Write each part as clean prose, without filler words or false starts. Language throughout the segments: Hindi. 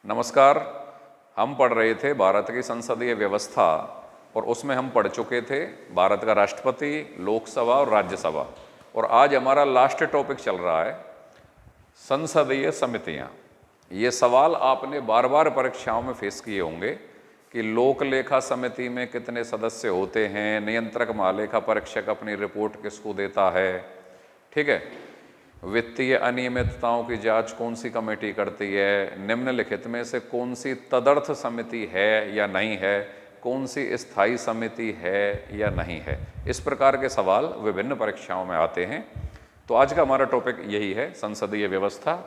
नमस्कार। हम पढ़ रहे थे भारत की संसदीय व्यवस्था और उसमें हम पढ़ चुके थे भारत का राष्ट्रपति, लोकसभा और राज्यसभा। और आज हमारा लास्ट टॉपिक चल रहा है संसदीय समितियां। ये सवाल आपने बार बार परीक्षाओं में फेस किए होंगे कि लोक लेखा समिति में कितने सदस्य होते हैं, नियंत्रक महालेखा परीक्षक अपनी रिपोर्ट किसको देता है, ठीक है, वित्तीय अनियमितताओं की जांच कौन सी कमेटी करती है, निम्नलिखित में से कौन सी तदर्थ समिति है या नहीं है, कौन सी स्थायी समिति है या नहीं है। इस प्रकार के सवाल विभिन्न परीक्षाओं में आते हैं। तो आज का हमारा टॉपिक यही है, संसदीय व्यवस्था।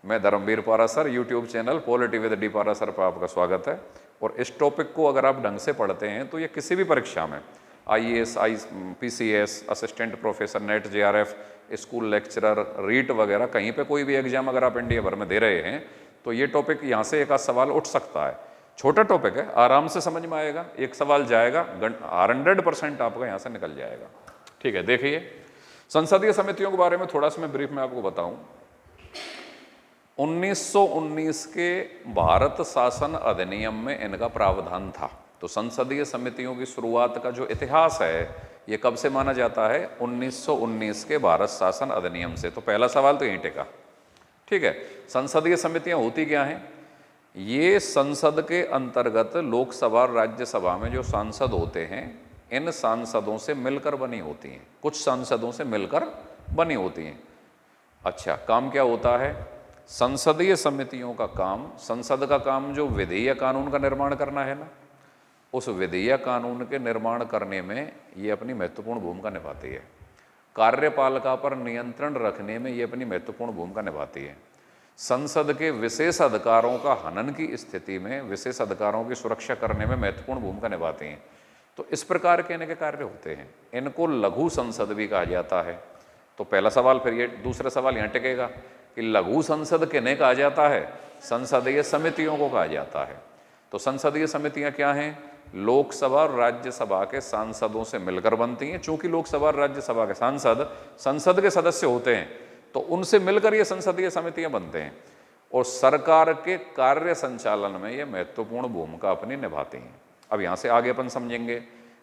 मैं Dharmveer Parashar, YouTube channel polity with D Parashar पर आपका स्वागत है। और इस टॉपिक को अगर आप ढंग से पढ़ते हैं तो ये किसी भी परीक्षा में IAS, PCS, assistant professor, NET, JRF, school lecturer, REET वगैरह कहीं पे कोई भी एग्जाम अगर आप इंडिया भर में दे रहे हैं तो ये टॉपिक यहाँ से एक आध सवाल उठ सकता है। छोटा टॉपिक है, आराम से समझ में आएगा, एक सवाल जाएगा, 100% आपका यहाँ से निकल जाएगा। ठीक है, देखिए संसदीय समितियों के बारे में थोड़ा सा मैं ब्रीफ में आपको बताऊं। 1919 के भारत शासन अधिनियम में इनका प्रावधान था। तो संसदीय समितियों की शुरुआत का जो इतिहास है ये कब से माना जाता है? 1919 के भारत शासन अधिनियम से। तो पहला सवाल तो यहीं टिका। ठीक है, संसदीय समितियां होती क्या हैं? ये संसद के अंतर्गत लोकसभा और राज्यसभा में जो सांसद होते हैं, इन सांसदों से मिलकर बनी होती हैं, कुछ सांसदों से मिलकर बनी होती हैं। अच्छा, काम क्या होता है? संसदीय समितियों का काम, संसद का काम जो विधेयक कानून का निर्माण करना है ना, उस विधेयक कानून के निर्माण करने में ये अपनी महत्वपूर्ण भूमिका निभाती है। कार्यपालिका पर नियंत्रण रखने में ये अपनी महत्वपूर्ण भूमिका निभाती है। संसद के विशेष अधिकारों का हनन की स्थिति में विशेष अधिकारों की सुरक्षा करने में महत्वपूर्ण भूमिका निभाती हैं। तो इस प्रकार के इनके कार्य होते हैं। इनको लघु संसद भी कहा जाता है। तो पहला सवाल फिर ये, दूसरा सवाल यहाँ टिकेगा कि लघु संसद किन्हें कहा जाता है? संसदीय समितियों को कहा जाता है। तो संसदीय समितियां क्या हैं? लोकसभा और राज्यसभा के सांसदों से मिलकर बनती हैं। चूंकि लोकसभा और राज्यसभा के सांसद संसद के सदस्य होते हैं तो उनसे मिलकर ये संसदीय समितियां बनते हैं और सरकार के कार्य संचालन में ये महत्वपूर्ण भूमिका अपनी निभाती हैं। अब यहाँ से आगे अपन समझेंगे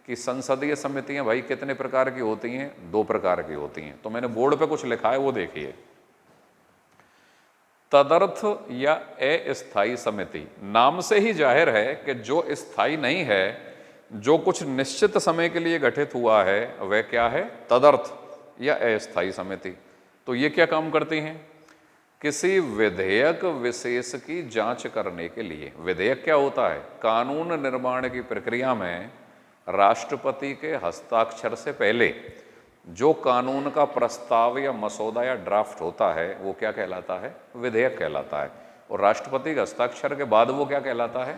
कि संसदीय समितियां भाई कितने प्रकार की होती हैं? 2 प्रकार की होती हैं। तो मैंने बोर्ड पे कुछ लिखा है, वो देखिए। तदर्थ या अस्थायी समिति, नाम से ही जाहिर है कि जो स्थायी नहीं है, जो कुछ निश्चित समय के लिए गठित हुआ है, वह क्या है? तदर्थ या अस्थायी समिति। तो ये क्या काम करती हैं? किसी विधेयक विशेष की जांच करने के लिए। विधेयक क्या होता है? कानून निर्माण की प्रक्रिया में राष्ट्रपति के हस्ताक्षर से पहले जो कानून का प्रस्ताव या मसौदा या ड्राफ्ट होता है वो क्या कहलाता है? विधेयक कहलाता है। और राष्ट्रपति के हस्ताक्षर के बाद वो क्या कहलाता है?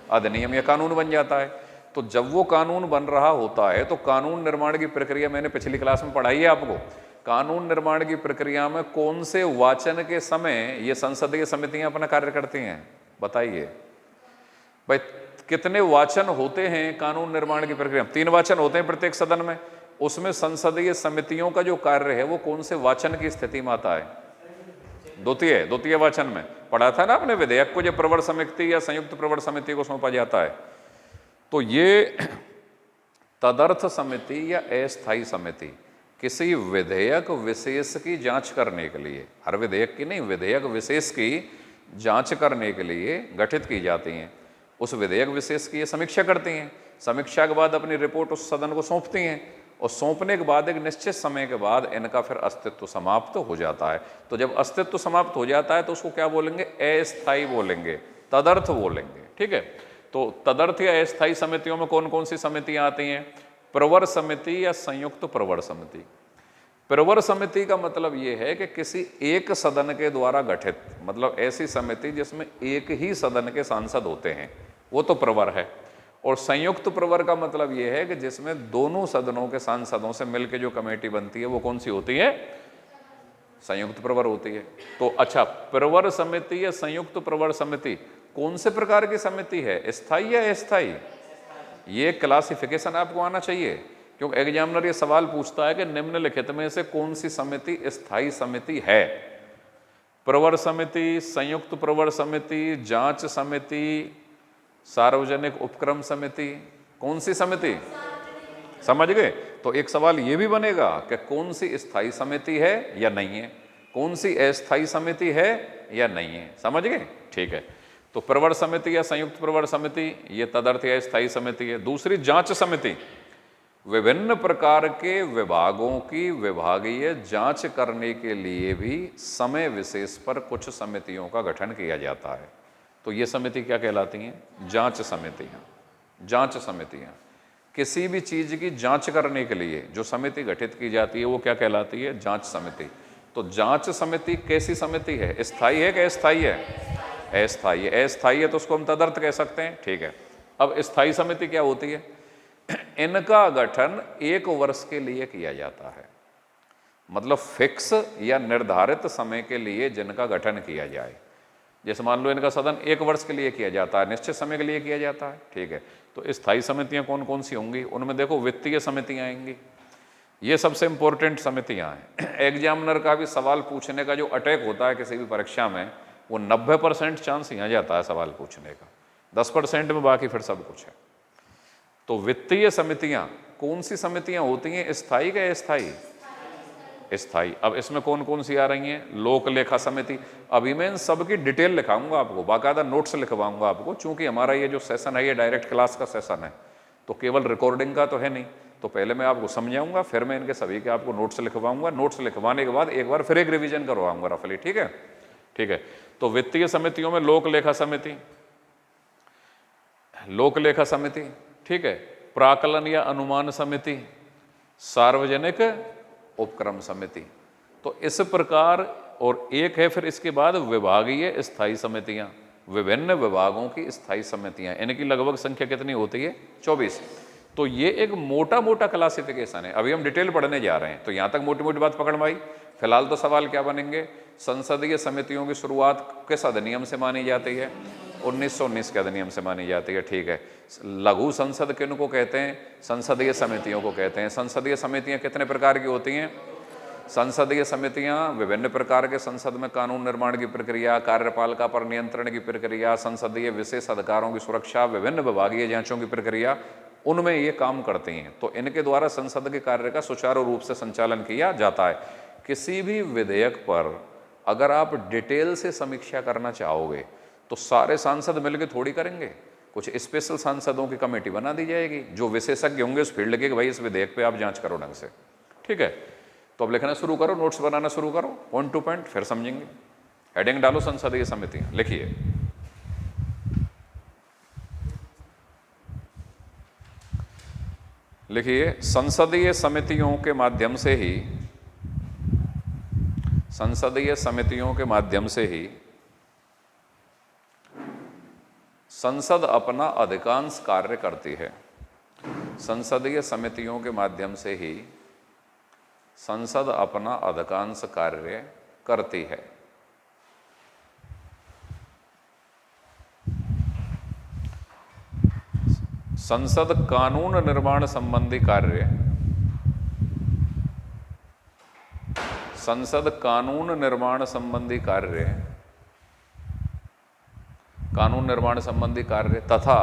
अधिनियम या कानून बन जाता है। तो जब वो कानून बन रहा होता है तो कानून निर्माण की प्रक्रिया मैंने पिछली क्लास में पढ़ाई है आपको। कानून निर्माण की प्रक्रिया में कौन से वाचन के समय ये संसदीय समितियां अपना कार्य करती हैं? बताइए भाई, कितने वाचन होते हैं कानून निर्माण की प्रक्रिया? 3 वाचन होते हैं प्रत्येक सदन में। उसमें संसदीय समितियों का जो कार्य है वो कौन से वाचन की स्थिति में आता है? द्वितीय वाचन में पढ़ा था ना आपने। विधेयक को जो प्रवर समिति या संयुक्त प्रवर समिति को सौंपा जाता है। तो ये तदर्थ समिति या अस्थायी समिति किसी विधेयक विशेष की जांच करने के लिए, हर विधेयक की नहीं, विधेयक विशेष की जांच करने के लिए गठित की जाती हैं। उस विधेयक विशेष की ये समीक्षा करती हैं। समीक्षा के बाद अपनी रिपोर्ट उस सदन को सौंपती हैं और सौंपने के बाद एक निश्चित समय के बाद इनका फिर अस्तित्व समाप्त हो जाता है। तो जब अस्तित्व समाप्त हो जाता है तो उसको क्या बोलेंगे? अस्थायी बोलेंगे, तदर्थ बोलेंगे। ठीक है, तो तदर्थ या अस्थायी समितियों में कौन कौन सी समितियां आती हैं? प्रवर समिति या संयुक्त प्रवर समिति। प्रवर समिति का मतलब ये है कि किसी एक सदन के द्वारा गठित, मतलब ऐसी समिति जिसमें एक ही सदन के सांसद होते हैं, वो तो प्रवर है। और संयुक्त प्रवर का मतलब ये है कि जिसमें दोनों सदनों के सांसदों से मिलकर जो कमेटी बनती है वो कौन सी होती है? संयुक्त प्रवर होती है। तो अच्छा, प्रवर समिति या संयुक्त प्रवर समिति कौन से प्रकार की समिति है? स्थायी या अस्थायी? ये क्लासिफिकेशन आपको आना चाहिए, क्योंकि एग्जामिनर ये सवाल पूछता है कि निम्नलिखित में से कौन सी समिति स्थायी समिति है। प्रवर समिति, संयुक्त प्रवर समिति, जांच समिति, सार्वजनिक उपक्रम समिति, कौन सी समिति? समझ गए? तो एक सवाल ये भी बनेगा कि कौन सी स्थायी समिति है या नहीं है, कौन सी अस्थायी समिति है या नहीं है। समझ गए? ठीक है। तो प्रवर समिति या संयुक्त प्रवर समिति ये तदर्थ या स्थायी समिति है। दूसरी जांच समिति, विभिन्न प्रकार के विभागों की विभागीय जांच करने के लिए भी समय विशेष पर कुछ समितियों का गठन किया जाता है। तो ये समिति क्या कहलाती हैं? जांच समितियां। जांच समितियां किसी भी चीज की जांच करने के लिए जो समिति गठित की जाती है वो क्या कहलाती है? जांच समिति। तो जांच समिति कैसी समिति है? स्थायी है कि अस्थायी है? अस्थायी है। अस्थायी है तो उसको हम तदर्थ कह सकते हैं। ठीक है। अब स्थायी समिति क्या होती है? इनका गठन 1 वर्ष के लिए किया जाता है, मतलब फिक्स या निर्धारित समय के लिए जिनका गठन किया जाए। जैसे मान लो इनका सदन 1 वर्ष के लिए किया जाता है, निश्चित समय के लिए किया जाता है। ठीक है। तो स्थायी समितियां कौन कौन सी होंगी? उनमें देखो वित्तीय समितियां आएंगी, ये सबसे इंपॉर्टेंट समितियां हैं। एग्जामिनर का भी सवाल पूछने का जो अटैक होता है किसी भी परीक्षा में, वो 90% चांस यहाँ जाता है सवाल पूछने का, 10% में बाकी फिर सब कुछ है। तो वित्तीय समितियां कौन सी समितियां होती हैं? स्थायी का अस्थायी? स्थायी। अब इसमें कौन कौन सी आ रही हैं? लोक लेखा समिति। अभी मैं इन सबकी डिटेल लिखाऊंगा आपको, बाकायदा नोट्स लिखवाऊंगा आपको, चूंकि हमारा ये जो सेशन है ये डायरेक्ट क्लास का सेशन है, तो केवल रिकॉर्डिंग का तो है नहीं। तो पहले मैं आपको समझाऊंगा, फिर मैं इनके सभी के आपको नोट्स लिखवाऊंगा। नोट्स लिखवाने के बाद एक बार फिर एक रिविजन करवाऊंगा रफली। ठीक है? ठीक है। तो वित्तीय समितियों में लोक लेखा समिति, लोक लेखा समिति, ठीक है, प्राकलन या अनुमान समिति, सार्वजनिक उपक्रम समिति। तो इस प्रकार, और एक है फिर इसके बाद विभागीय स्थायी समितियां, विभिन्न विभागों की स्थायी समितियां। इनकी लगभग संख्या कितनी होती है? 24। तो ये एक मोटा मोटा क्लासिफिकेशन है, अभी हम डिटेल पढ़ने जा रहे हैं। तो यहां तक मोटी मोटी बात पकड़ में आई। फिलहाल तो सवाल क्या बनेंगे? संसदीय समितियों की शुरुआत किस अधिनियम से मानी जाती है? 1919 के अधिनियम से मानी जाती है। ठीक है। लघु संसद किनको कहते हैं? संसदीय समितियों को कहते हैं। संसदीय समितियां कितने प्रकार की होती हैं? संसदीय समितियां विभिन्न प्रकार के संसद में कानून निर्माण की प्रक्रिया, कार्यपालिका पर नियंत्रण की प्रक्रिया, संसदीय विशेष अधिकारों की सुरक्षा, विभिन्न विभागीय जांचों की प्रक्रिया, उनमें ये काम करती हैं। तो इनके द्वारा संसद के कार्य का सुचारू रूप से संचालन किया जाता है। किसी भी विधेयक पर अगर आप डिटेल से समीक्षा करना चाहोगे तो सारे सांसद मिलकर थोड़ी करेंगे, कुछ स्पेशल सांसदों की कमेटी बना दी जाएगी जो विशेषज्ञ होंगे उस फील्ड के, कि भाई इस विधेयक पे आप जांच करो ढंग से। ठीक है। तो अब लिखना शुरू करो, नोट्स बनाना शुरू करो, पॉइंट टू पॉइंट, फिर समझेंगे। हेडिंग डालो संसदीय समितियां, लिखिए। लिखिए, संसदीय समितियों के माध्यम से ही, संसदीय समितियों के माध्यम से ही संसद अपना अधिकांश कार्य करती है। संसदीय समितियों के माध्यम से ही संसद अपना अधिकांश कार्य करती है। संसद कानून निर्माण संबंधी कार्य, संसद कानून निर्माण संबंधी कार्य, कानून निर्माण संबंधी कार्य तथा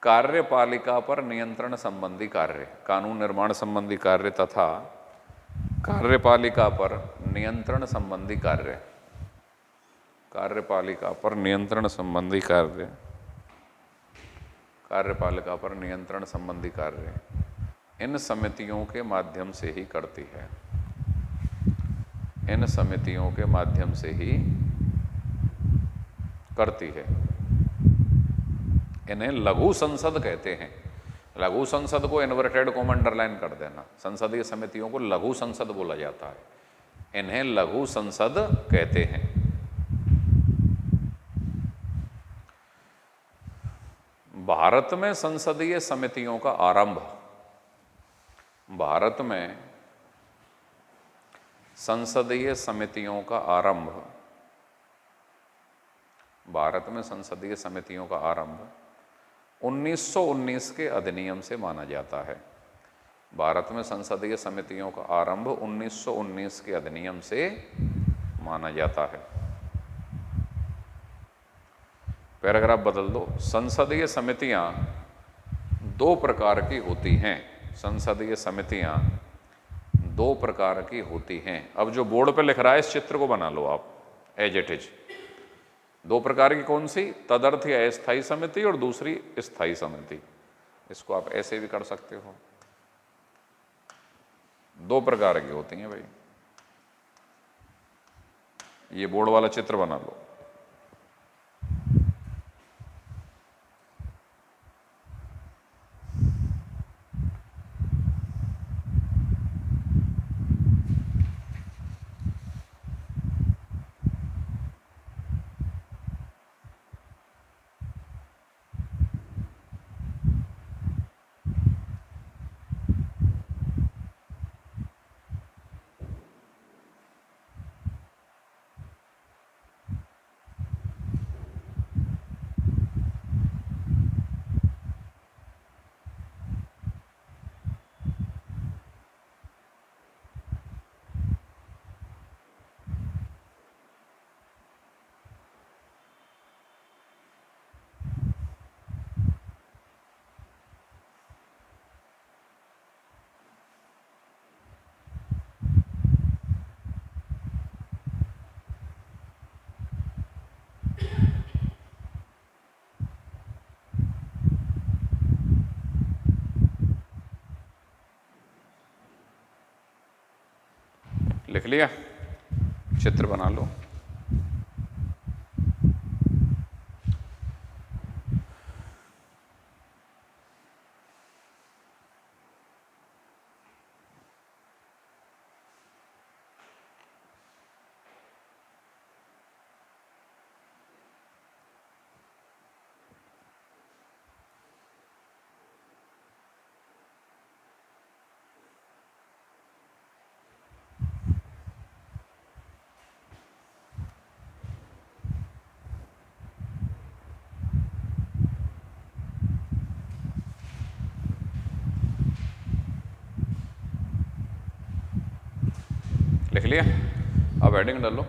कार्यपालिका पर नियंत्रण संबंधी कार्य, कानून निर्माण संबंधी कार्य तथा कार्यपालिका पर नियंत्रण संबंधी कार्य, कार्यपालिका पर नियंत्रण संबंधी कार्य, कार्यपालिका पर नियंत्रण संबंधी कार्य इन समितियों के माध्यम से ही करती है। इन समितियों के माध्यम से ही करती है। इन्हें लघु संसद कहते हैं। लघु संसद को इन्वर्टेड कॉमा अंडरलाइन कर देना। संसदीय समितियों को लघु संसद बोला जाता है, इन्हें लघु संसद कहते हैं। भारत में संसदीय समितियों का आरंभ, भारत में संसदीय समितियों का आरंभ, भारत में संसदीय समितियों का आरंभ 1919 के अधिनियम से माना जाता है। भारत में संसदीय समितियों का आरंभ 1919 के अधिनियम से माना जाता है। पैराग्राफ बदल दो। संसदीय समितियां दो प्रकार की होती हैं। संसदीय समितियां दो प्रकार की होती हैं। अब जो बोर्ड पे लिख रहा है इस चित्र को बना लो आप एज इट इज। दो प्रकार की कौन सी? तदर्थ या अस्थायी समिति और दूसरी स्थायी समिति। इसको आप ऐसे भी कर सकते हो। दो प्रकार की होती हैं भाई। ये बोर्ड वाला चित्र बना लो। लिख लिया? चित्र बना लो। लिख लिया? अब हेडिंग डालो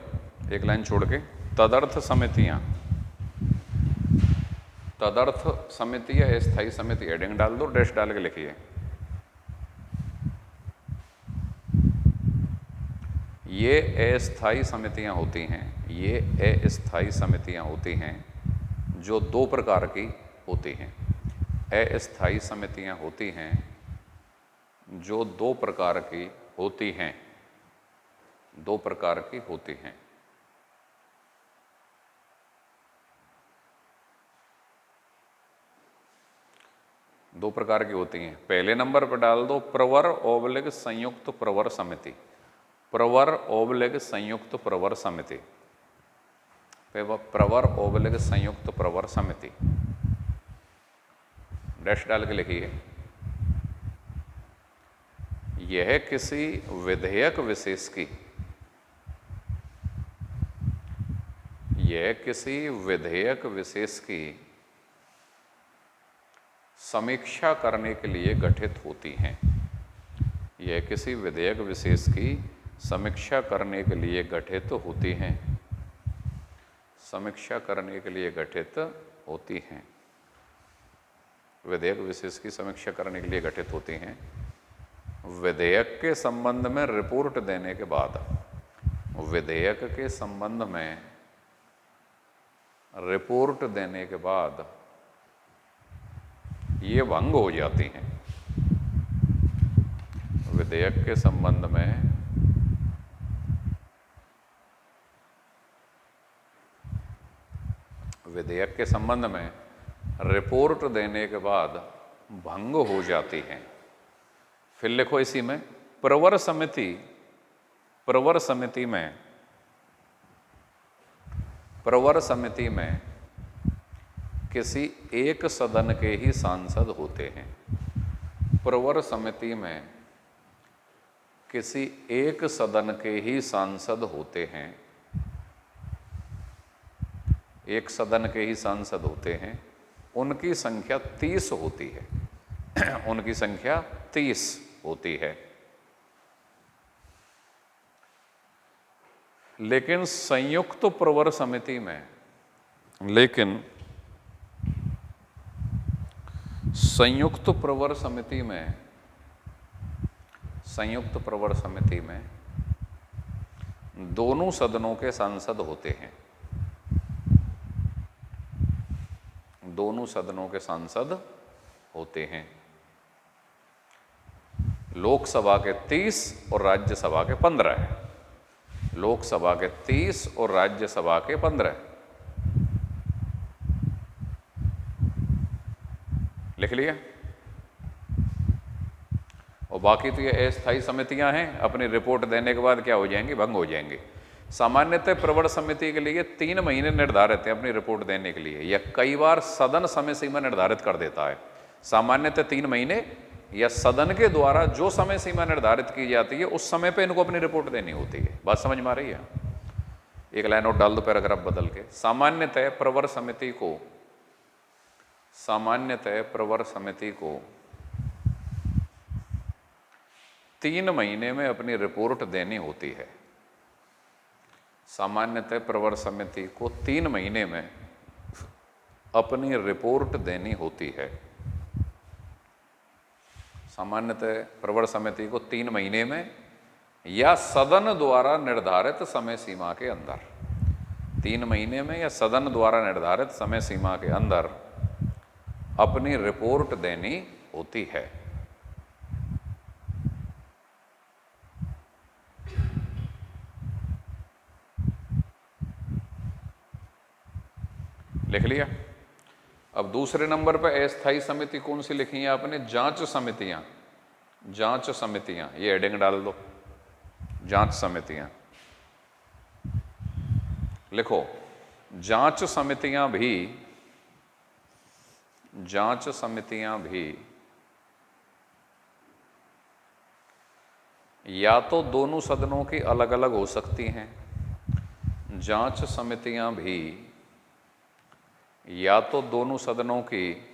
एक लाइन छोड़ के। तदर्थ समितियां, तदर्थ समिति या स्थायी समिति हेडिंग डाल दो, डैश डाल के लिखिए। ये अस्थायी समितियां होती हैं, ये अस्थायी समितियां होती हैं जो दो प्रकार की होती हैं। अस्थायी समितियां होती हैं जो दो प्रकार की होती हैं, दो प्रकार की होती हैं। दो प्रकार की होती हैं। पहले नंबर पर डाल दो प्रवर ओबलिग संयुक्त प्रवर समिति। प्रवर ओबलिग संयुक्त प्रवर समिति, प्रवर ओबलिग संयुक्त प्रवर समिति, डैश डाल के लिखिए। यह किसी विधेयक विशेष की, यह किसी विधेयक विशेष की समीक्षा करने के लिए गठित होती हैं। यह किसी विधेयक विशेष की समीक्षा करने के लिए गठित होती हैं, समीक्षा करने के लिए गठित होती हैं। विधेयक विशेष की समीक्षा करने के लिए गठित होती हैं। विधेयक के संबंध में रिपोर्ट देने के बाद, विधेयक के संबंध में रिपोर्ट देने के बाद ये भंग हो जाती हैं। विधेयक के संबंध में विधेयक के संबंध में रिपोर्ट देने के बाद भंग हो जाती हैं। फिर लिखो इसी में प्रवर समिति, प्रवर समिति में, प्रवर समिति में किसी एक सदन के ही सांसद होते हैं। प्रवर समिति में किसी एक सदन के ही सांसद होते हैं, एक सदन के ही सांसद होते हैं। उनकी संख्या 30 होती है। उनकी संख्या 30, होती है। लेकिन संयुक्त प्रवर समिति में संयुक्त प्रवर समिति में दोनों सदनों के सांसद होते हैं। दोनों सदनों के सांसद होते हैं। लोकसभा के 30 और राज्यसभा के 15 है। लोकसभा के 30 और राज्यसभा के 15। लिख लिया। और बाकी तो ये अस्थायी समितियां हैं, अपनी रिपोर्ट देने के बाद क्या हो जाएंगी, भंग हो जाएंगी। सामान्यतः प्रवर समिति के लिए 3 महीने निर्धारित है अपनी रिपोर्ट देने के लिए, या कई बार सदन समय सीमा निर्धारित कर देता है। सामान्यतः 3 महीने या सदन के द्वारा जो समय सीमा निर्धारित की जाती है उस समय पे इनको अपनी रिपोर्ट देनी होती है। बात समझ में आ रही है? एक लाइन और डाल दो पैराग्राफ बदल के। सामान्यतः प्रवर समिति को 3 महीने में अपनी रिपोर्ट देनी होती है। सामान्यतः प्रवर समिति को 3 महीने में अपनी रिपोर्ट देनी होती है। सामान्यतः प्रवर समिति को 3 महीने में या सदन द्वारा निर्धारित समय सीमा के अंदर, 3 महीने में या सदन द्वारा निर्धारित समय सीमा के अंदर अपनी रिपोर्ट देनी होती है। लिख लिया। अब दूसरे नंबर पर अस्थायी समिति कौन सी लिखी है आपने? जांच समितियां, ये हेडिंग डाल दो, जांच समितियां लिखो। जांच समितियां भी या तो दोनों सदनों की अलग अलग हो सकती हैं। जांच समितियां भी या तो दोनों सदनों की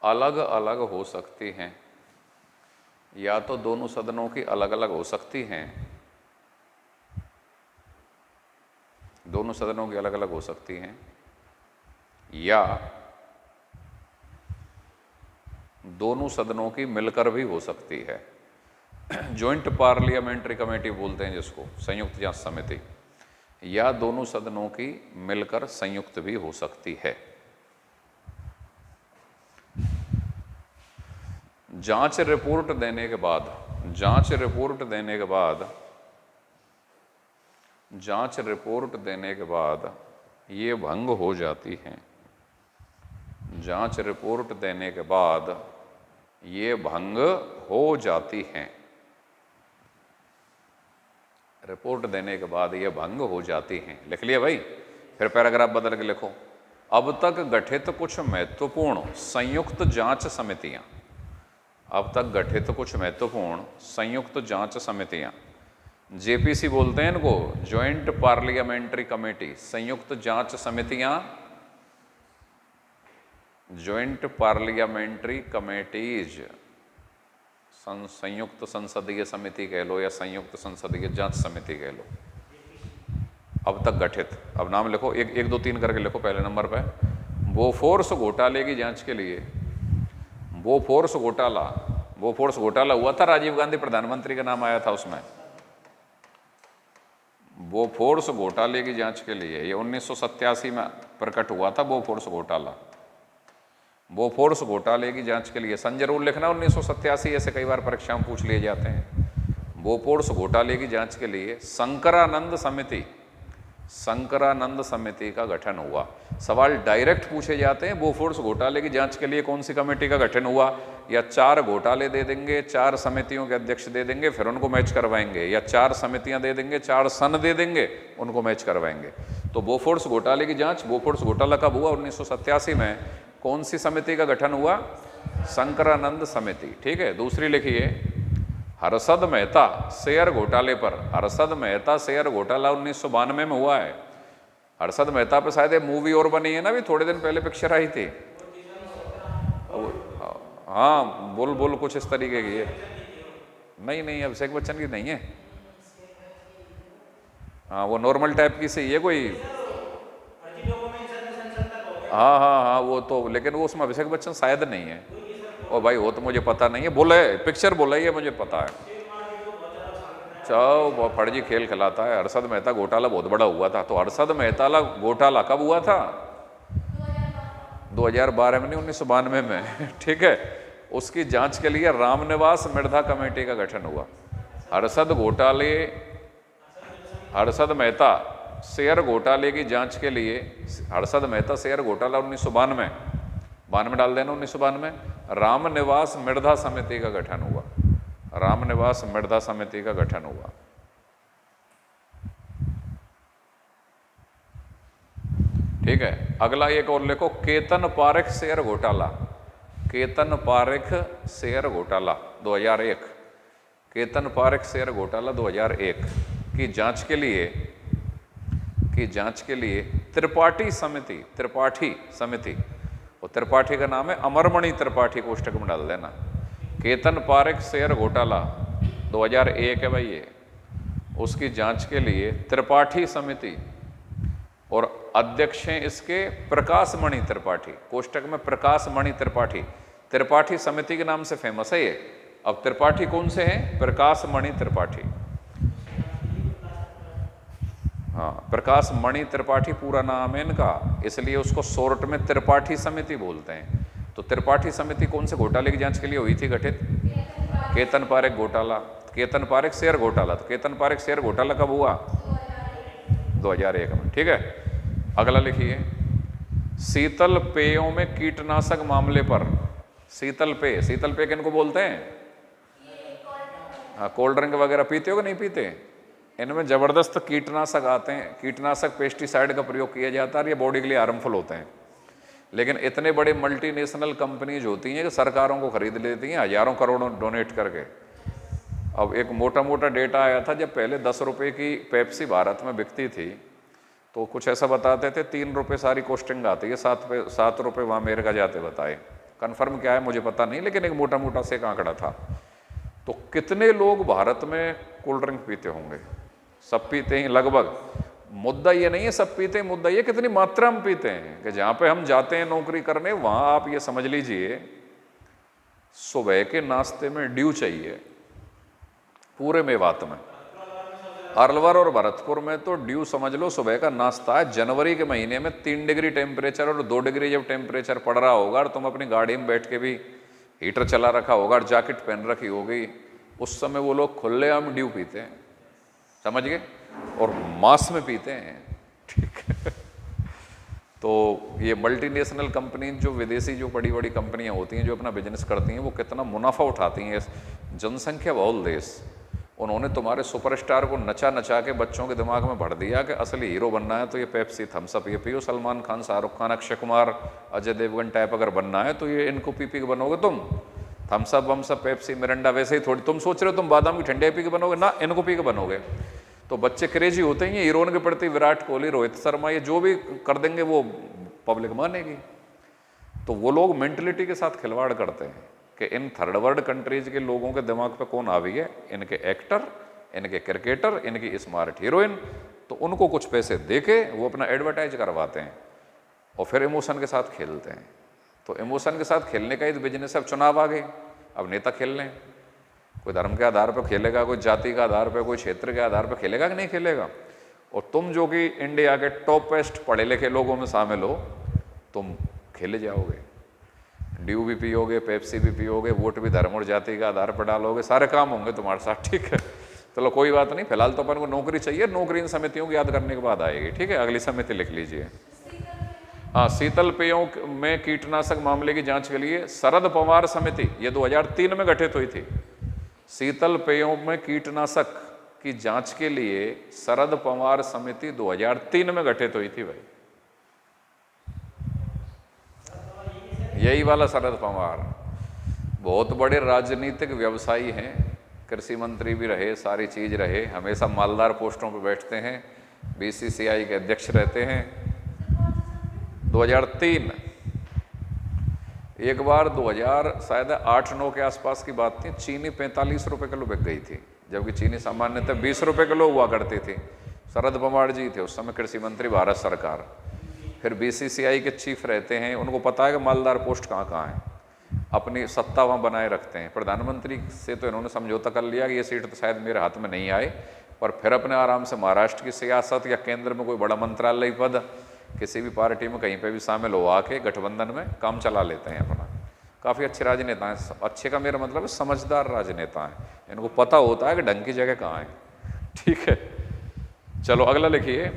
अलग अलग हो सकती हैं, या तो दोनों सदनों की अलग अलग हो सकती हैं, दोनों सदनों की अलग अलग हो सकती हैं, या दोनों सदनों की मिलकर भी हो सकती है। ज्वाइंट पार्लियामेंट्री कमेटी बोलते हैं जिसको, संयुक्त जांच समिति, या दोनों सदनों की मिलकर संयुक्त भी हो सकती है। जांच रिपोर्ट देने के बाद ये भंग हो जाती हैं। जांच रिपोर्ट देने के बाद ये भंग हो जाती हैं। रिपोर्ट देने के बाद ये भंग हो जाती हैं। लिख लिया भाई? फिर पैराग्राफ बदल के लिखो। अब तक गठित कुछ महत्वपूर्ण संयुक्त जांच समितियां, जेपीसी बोलते हैं इनको, ज्वाइंट पार्लियामेंट्री कमेटी, संयुक्त जांच समितियां, ज्वाइंट पार्लियामेंट्री कमेटीज, संयुक्त संसदीय समिति कह लो या संयुक्त संसदीय जांच समिति कह लो, अब तक गठित। अब नाम लिखो, 1 2 3 करके लिखो। पहले नंबर पे बोफोर्स घोटाले की जांच के लिए, बोफोर्स घोटाला हुआ था, राजीव गांधी प्रधानमंत्री का नाम आया था उसमें। बोफोर्स घोटाले की जांच के लिए, ये 1987 में प्रकट हुआ था बोफोर्स घोटाला। बोफोर्स घोटाले की जांच के लिए सन जरूर लिखना, 1987, ऐसे कई बार परीक्षा में पूछ लिए जाते हैं। बोफोर्स घोटाले की जांच के लिए शंकरानंद समिति का गठन हुआ। सवाल डायरेक्ट पूछे जाते हैं, बोफोर्स घोटाले की जांच के लिए कौन सी कमेटी का गठन हुआ, या 4 घोटाले दे देंगे, 4 समितियों के अध्यक्ष दे देंगे, फिर उनको मैच करवाएंगे, या 4 समितियां दे देंगे, 4 सन दे देंगे, उनको मैच करवाएंगे। तो बोफोर्स घोटाले की जांच, बोफोर्स घोटाला कब हुआ? 1987 में। कौन सी समिति का गठन हुआ? शंकरानंद समिति। ठीक है। दूसरी लिखिए, हर्षद मेहता शेयर घोटाले पर। हर्षद मेहता शेयर घोटाला 1992 में हुआ है। हर्षद मेहता पे शायद मूवी और बनी है ना, भी थोड़े दिन पहले पिक्चर आई थी। हाँ बोल बोल कुछ इस तरीके की है। नहीं नहीं अभिषेक बच्चन की नहीं है। हाँ वो नॉर्मल टाइप की सही है कोई। हाँ हाँ हाँ वो तो, लेकिन वो उसमें अभिषेक बच्चन शायद नहीं है। ओ भाई वो तो मुझे पता नहीं है, बोला है पिक्चर बोला ही है मुझे पता है। चाओ फर्जी खेल खिलाता है। हर्षद मेहता घोटाला बहुत बड़ा हुआ था। तो हर्षद मेहता घोटाला कब हुआ था? 2012 में नहीं, 1992 में ठीक है। उसकी जांच के लिए रामनिवास मिर्धा कमेटी का गठन हुआ। हर्षद घोटाले, हर्षद मेहता शेयर घोटाले की जांच के लिए, हर्षद मेहता शेयर घोटाला 1992, 92 डाल देना 1992, रामनिवास मिर्धा समिति का गठन हुआ। रामनिवास मिर्धा समिति का गठन हुआ। ठीक है। अगला एक और लिखो, केतन पारेख शेयर घोटाला। केतन पारेख शेयर घोटाला 2001, केतन पारेख शेयर घोटाला 2001 की जांच के लिए त्रिपाठी समिति, और त्रिपाठी का नाम है अमरमणि त्रिपाठी, कोष्टक में डाल देना। केतन पारेख शेयर घोटाला 2001 है भाई ये। उसकी जांच के लिए त्रिपाठी समिति, और अध्यक्ष हैं इसके प्रकाश मणि त्रिपाठी, कोष्टक में प्रकाश मणि त्रिपाठी। त्रिपाठी समिति के नाम से फेमस है ये। अब त्रिपाठी कौन से हैं? प्रकाश मणि त्रिपाठी। हाँ प्रकाश मणि त्रिपाठी पूरा नाम है इनका, इसलिए उसको शॉर्ट में त्रिपाठी समिति बोलते हैं। तो त्रिपाठी समिति कौन से घोटाले की जांच के लिए हुई थी गठित? केतन पारेख घोटाला, केतन पारेख शेयर घोटाला। तो केतन पारेख शेयर घोटाला कब हुआ? 2001 में। ठीक है। अगला लिखिए, शीतल पेयों में कीटनाशक मामले पर। शीतल पेय किनको बोलते हैं? हाँ कोल्ड ड्रिंक वगैरह पीते हो कि नहीं पीते? इनमें जबरदस्त कीटनाशक आते हैं, कीटनाशक पेस्टिसाइड का प्रयोग किया जाता है और ये बॉडी के लिए हार्मफुल होते हैं। लेकिन इतने बड़े मल्टीनेशनल कंपनीज होती हैं कि सरकारों को खरीद लेती हैं हजारों करोड़ों डोनेट करके। अब एक मोटा डेटा आया था, जब पहले 10 रुपये की पेप्सी भारत में बिकती थी तो कुछ ऐसा बताते थे 3 रुपये सारी कोस्टिंग आती है, 7 रुपये वहाँ अमेरिका जाते बताए। कन्फर्म क्या है मुझे पता नहीं, लेकिन एक मोटा से एक आंकड़ा था। तो कितने लोग भारत में कोल्ड ड्रिंक पीते होंगे? सब पीते हैं लगभग। मुद्दा ये नहीं है सब पीते हैं, मुद्दा ये कितनी मात्रा में पीते हैं। कि जहाँ पे हम जाते हैं नौकरी करने, वहाँ आप ये समझ लीजिए सुबह के नाश्ते में ड्यू चाहिए। पूरे मेवात में, अलवर और भरतपुर में तो ड्यू समझ लो सुबह का नाश्ता है। जनवरी के महीने में 3 डिग्री टेम्परेचर और 2 डिग्री जब टेम्परेचर पड़ रहा होगा और तुम अपनी गाड़ी में बैठ के भी हीटर चला रखा होगा और जैकेट पहन रखी होगी, उस समय वो लोग खुलेआम ड्यू पीते हैं, समझ गए? और मास में पीते हैं। ठीक है। तो ये मल्टीनेशनल कंपनी, जो विदेशी जो बड़ी बड़ी कंपनियां होती हैं जो अपना बिजनेस करती हैं, वो कितना मुनाफा उठाती हैं। जनसंख्या बहुल देश, उन्होंने तुम्हारे सुपरस्टार को नचा के बच्चों के दिमाग में भर दिया कि असली हीरो बनना है तो ये पेप्सी थम्स अप ये पियो। सलमान खान, शाहरुख खान, अक्षय कुमार, अजय देवगन टाइप अगर बनना है तो ये इनको पी के बनोगे तुम। थम्स अप वम्स अप, पेप्सी, मिरिंडा, वैसे ही थोड़ी तुम सोच रहे हो तुम बादाम की ठंडे पी के बनोगे ना, इनको पी के बनोगे। तो बच्चे क्रेजी होते हैं ये हीरोइन के प्रति, विराट कोहली, रोहित शर्मा, ये जो भी कर देंगे वो पब्लिक मानेगी। तो वो लोग मेंटलिटी के साथ खिलवाड़ करते हैं कि इन थर्ड वर्ल्ड कंट्रीज के लोगों के दिमाग पे कौन हावी है? इनके एक्टर, इनके क्रिकेटर, इनकी स्मार्ट हीरोइन। तो उनको कुछ पैसे देके वो अपना एडवर्टाइज करवाते हैं और फिर इमोशन के साथ खेलते हैं। तो इमोशन के साथ खेलने का ही तो बिजनेस है। अब चुनाव आ गए, अब नेता खेल लें, कोई धर्म के आधार पर खेलेगा, कोई जाति के आधार पर, कोई क्षेत्र के आधार पर खेलेगा कि नहीं खेलेगा। और तुम जो कि इंडिया के टॉपेस्ट पढ़े लिखे लोगों में शामिल हो, तुम खेले जाओगे, ड्यू भी पियोगे, पेप्सी भी पियोगे, वोट भी धर्म और जाति के आधार पर डालोगे, सारे काम होंगे तुम्हारे साथ। ठीक है, चलो कोई बात नहीं, फिलहाल तो अपन को नौकरी चाहिए। नौकरी इन समितियों को याद करने के बाद आएगी। ठीक है, अगली समिति लिख लीजिए। हाँ, शीतल पेयों में कीटनाशक मामले की जांच के लिए शरद पवार समिति, ये 2003 में गठित हुई थी। शीतल पेयों में कीटनाशक की जांच के लिए शरद पवार समिति 2003 में गठित हुई थी भाई। यही वाला शरद पवार बहुत बड़े राजनीतिक व्यवसायी हैं, कृषि मंत्री भी रहे, सारी चीज रहे, हमेशा मालदार पोस्टों पर बैठते हैं, बीसीसीआई के अध्यक्ष रहते हैं। 2003 एक बार 2000 शायद 8-9 के आसपास की बात थी, चीनी 45 रुपए किलो बिक गई थी, जबकि चीनी सामान्यतः 20 रुपए किलो हुआ करती थी। शरद पवार जी थे उस समय कृषि मंत्री भारत सरकार, फिर बीसीसीआई के चीफ रहते हैं, उनको पता है कि मालदार पोस्ट कहाँ कहाँ है, अपनी सत्ता वहाँ बनाए रखते हैं। प्रधानमंत्री से तो इन्होंने समझौता कर लिया कि ये सीट तो शायद मेरे हाथ में नहीं आए, पर फिर अपने आराम से महाराष्ट्र की सियासत या केंद्र में कोई बड़ा मंत्रालय पद किसी भी पार्टी में कहीं पे भी शामिल हो आके गठबंधन में काम चला लेते हैं अपना। काफ़ी अच्छे राजनेता हैं, अच्छे का मेरा मतलब है समझदार राजनेता हैं, इनको पता होता है कि ढंग की जगह कहाँ है। ठीक है, चलो अगला लिखिए।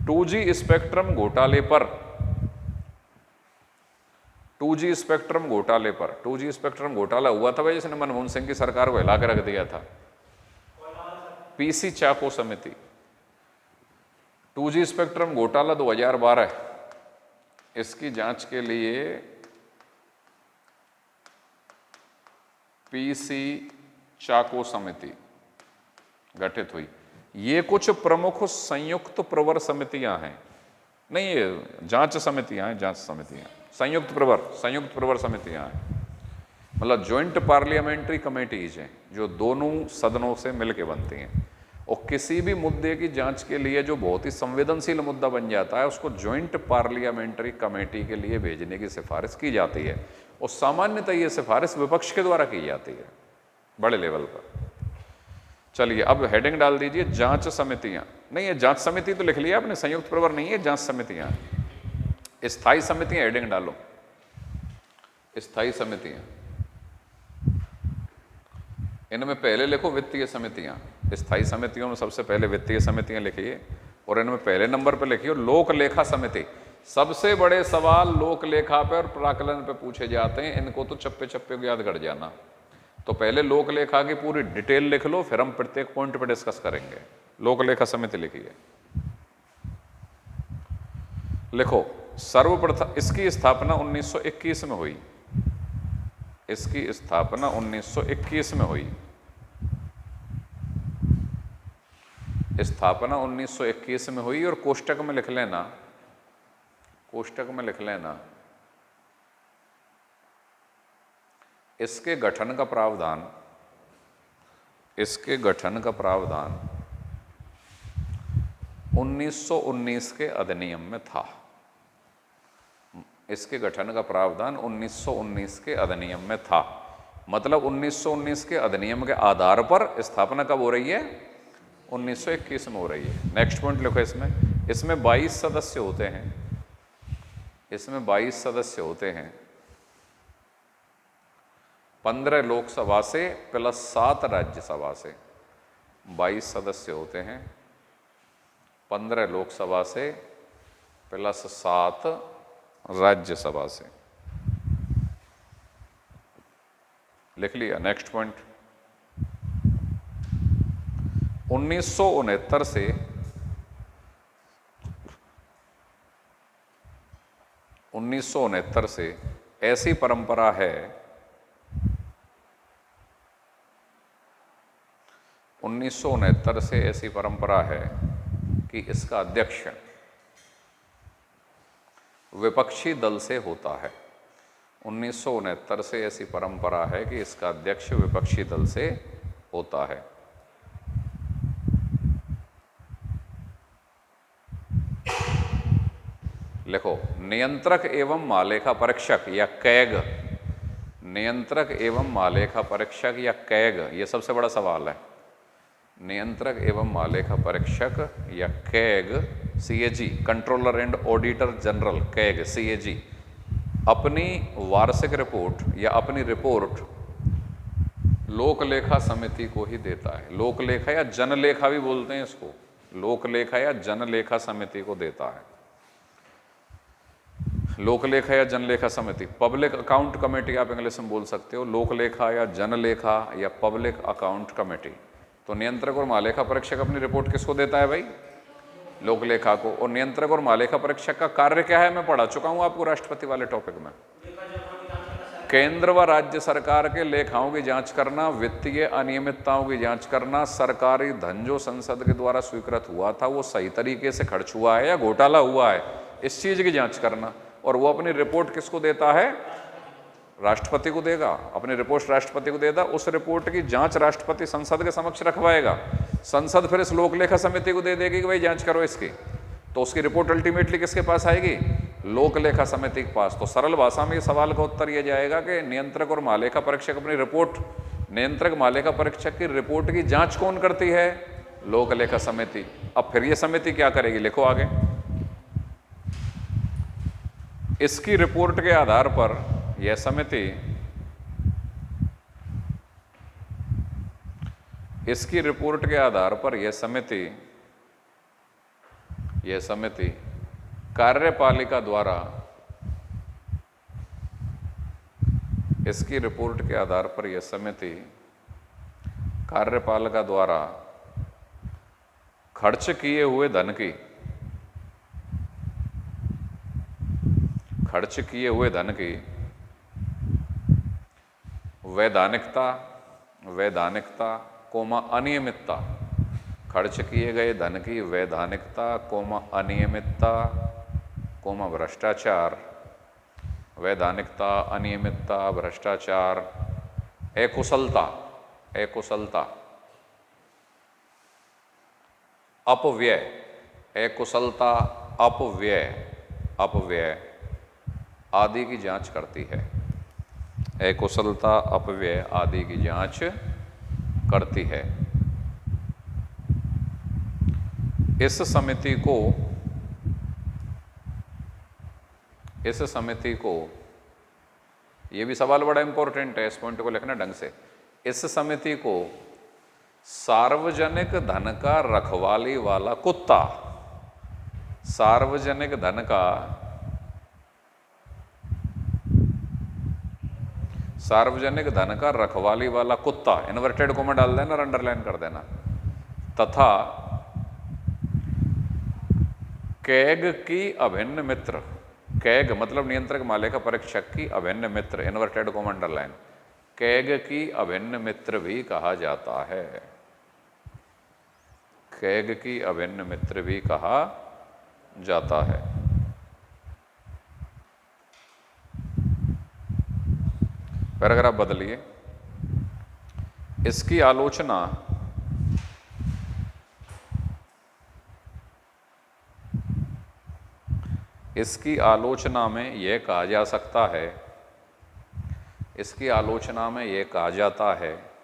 2G स्पेक्ट्रम घोटाले पर, 2G स्पेक्ट्रम घोटाले पर, 2G स्पेक्ट्रम घोटाला हुआ था भाई जिसने मनमोहन सिंह की सरकार को हिला के रख दिया था। पीसी चाको समिति, 2G स्पेक्ट्रम घोटाला 2012, इसकी जांच के लिए पीसी चाको समिति गठित हुई। ये कुछ प्रमुख संयुक्त प्रवर समितियां हैं, नहीं ये जांच समितियां हैं, जांच समितियां, संयुक्त प्रवर समितियां हैं, मतलब ज्वाइंट पार्लियामेंट्री कमेटीज हैं जो दोनों सदनों से मिलकर बनती हैं। और किसी भी मुद्दे की जांच के लिए जो बहुत ही संवेदनशील मुद्दा बन जाता है उसको ज्वाइंट पार्लियामेंट्री कमेटी के लिए भेजने की सिफारिश की जाती है, और सामान्यतः ये सिफारिश विपक्ष के द्वारा की जाती है बड़े लेवल पर। चलिए अब हेडिंग डाल दीजिए जांच समितियां, नहीं ये जांच समिति तो लिख लिया आपने, संयुक्त प्रवर नहीं है, जांच समितियां, स्थायी समितियां हेडिंग डालो, स्थायी समितियां। इनमें पहले लिखो वित्तीय समितियां, स्थायी समितियों में सबसे पहले वित्तीय समितियां लिखिए, और इनमें पहले नंबर पर लिखिए लोक लेखा समिति। सबसे बड़े सवाल लोक लेखा पे और प्राकलन पे पूछे जाते हैं, इनको तो चप्पे चप्पे को याद कर जाना। तो पहले लोक लेखा की पूरी डिटेल लिख लो, फिर हम प्रत्येक पॉइंट पे डिस्कस करेंगे। लोक लेखा समिति लिखिए, लिखो सर्वप्रथम इसकी स्थापना 1921 में हुई, इसकी स्थापना 1921 में हुई, स्थापना 1921 में हुई। और कोष्टक में लिख लेना, कोष्टक में लिख लेना इसके गठन का प्रावधान, इसके गठन का प्रावधान 1919 के अधिनियम में था, इसके गठन का प्रावधान 1919 के अधिनियम में था। मतलब 1919 के अधिनियम के आधार पर स्थापना कब हो रही है, 1921 में हो रही है। नेक्स्ट पॉइंट लिखो इसमें, इसमें 22 सदस्य होते हैं, इसमें 22 सदस्य होते हैं, 15 लोकसभा से प्लस 7 राज्यसभा से, 22 सदस्य होते हैं, 15 लोकसभा से प्लस 7 राज्यसभा से। लिख लिया। नेक्स्ट पॉइंट, 1969 से 1969 से ऐसी परंपरा है, 1969 से ऐसी परंपरा है कि इसका अध्यक्ष विपक्षी दल से होता है। 1969 से ऐसी परंपरा है कि इसका अध्यक्ष विपक्षी दल से होता है। लिखो, नियंत्रक एवं महालेखा परीक्षक या कैग, नियंत्रक एवं महालेखा परीक्षक या कैग, ये सबसे बड़ा सवाल है। नियंत्रक एवं महालेखा परीक्षक या CAG, CAG, controller and auditor general, CAG CAG, अपनी वार्षिक रिपोर्ट या अपनी रिपोर्ट लोकलेखा समिति को ही देता है। लोकलेखा या जनलेखा भी बोलते हैं इसको, लोकलेखा या जनलेखा समिति को देता है। लोकलेखा या जनलेखा समिति, पब्लिक अकाउंट कमेटी आप इंग्लिश में बोल सकते हो, लोकलेखा या जनलेखा या पब्लिक अकाउंट कमेटी। तो नियंत्रक और महालेखा परीक्षक अपनी रिपोर्ट किसको देता है भाई, लोकलेखा को। और नियंत्रक और महालेखा परीक्षक का कार्य क्या है, मैं पढ़ा चुका हूं आपको राष्ट्रपति वाले टॉपिक में। केंद्र व राज्य सरकार के लेखाओं की जांच करना, वित्तीय अनियमितताओं की जांच करना, सरकारी धन जो संसद के द्वारा स्वीकृत हुआ था वो सही तरीके से खर्च हुआ है या घोटाला हुआ है, इस चीज की जांच करना। और वो अपनी रिपोर्ट किसको देता है, राष्ट्रपति को देगा, अपनी रिपोर्ट राष्ट्रपति को देगा, उस रिपोर्ट की जांच राष्ट्रपति संसद के समक्ष रखवाएगा, संसद फिर इस लोक लेखा समिति को दे देगी कि भाई जांच करो इसकी, तो उसकी रिपोर्ट अल्टीमेटली किसके पास आएगी? लोक लेखा समिति के पास। तो सरल भाषा में ये सवाल का उत्तर ये जाएगा कि नियंत्रक और महालेखा परीक्षक अपनी रिपोर्ट, नियंत्रक महालेखा परीक्षक की रिपोर्ट की जांच कौन करती है? लोक लेखा समिति। अब फिर ये समिति क्या करेगी, लिखो आगे। इसकी रिपोर्ट के आधार पर यह समिति, इसकी रिपोर्ट के आधार पर यह समिति कार्यपालिका द्वारा, इसकी रिपोर्ट के आधार पर यह समिति कार्यपालिका द्वारा खर्च किए हुए धन की, खर्च किए हुए धन की वैधानिकता कोमा अनियमितता, खर्च किए गए धन की वैधानिकता कोमा अनियमितता कोमा भ्रष्टाचार, वैधानिकता, अनियमितता, भ्रष्टाचार, अकुशलता, अपव्यय, अकुशलता, अपव्यय आदि की जांच करती है। अकुशलता, अपव्यय आदि की जांच करती है। इस समिति को, ये भी सवाल बड़ा इंपॉर्टेंट है, इस पॉइंट को लिखना ढंग से। इस समिति को सार्वजनिक धन का रखवाली वाला कुत्ता, सार्वजनिक धन का रखवाली वाला कुत्ता, इन्वर्टेड कोमा डाल देना और अंडरलाइन कर देना, तथा कैग की अभिन्न मित्र, कैग मतलब नियंत्रक महालेखा परीक्षक की अभिन्न मित्र, इन्वर्टेड कोमा अंडरलाइन, कैग की अभिन्न मित्र भी कहा जाता है, कैग की अभिन्न मित्र भी कहा जाता है। पैराग्राफ बदलिए। इसकी आलोचना में यह कहा जा सकता है, इसकी आलोचना में यह कहा जाता है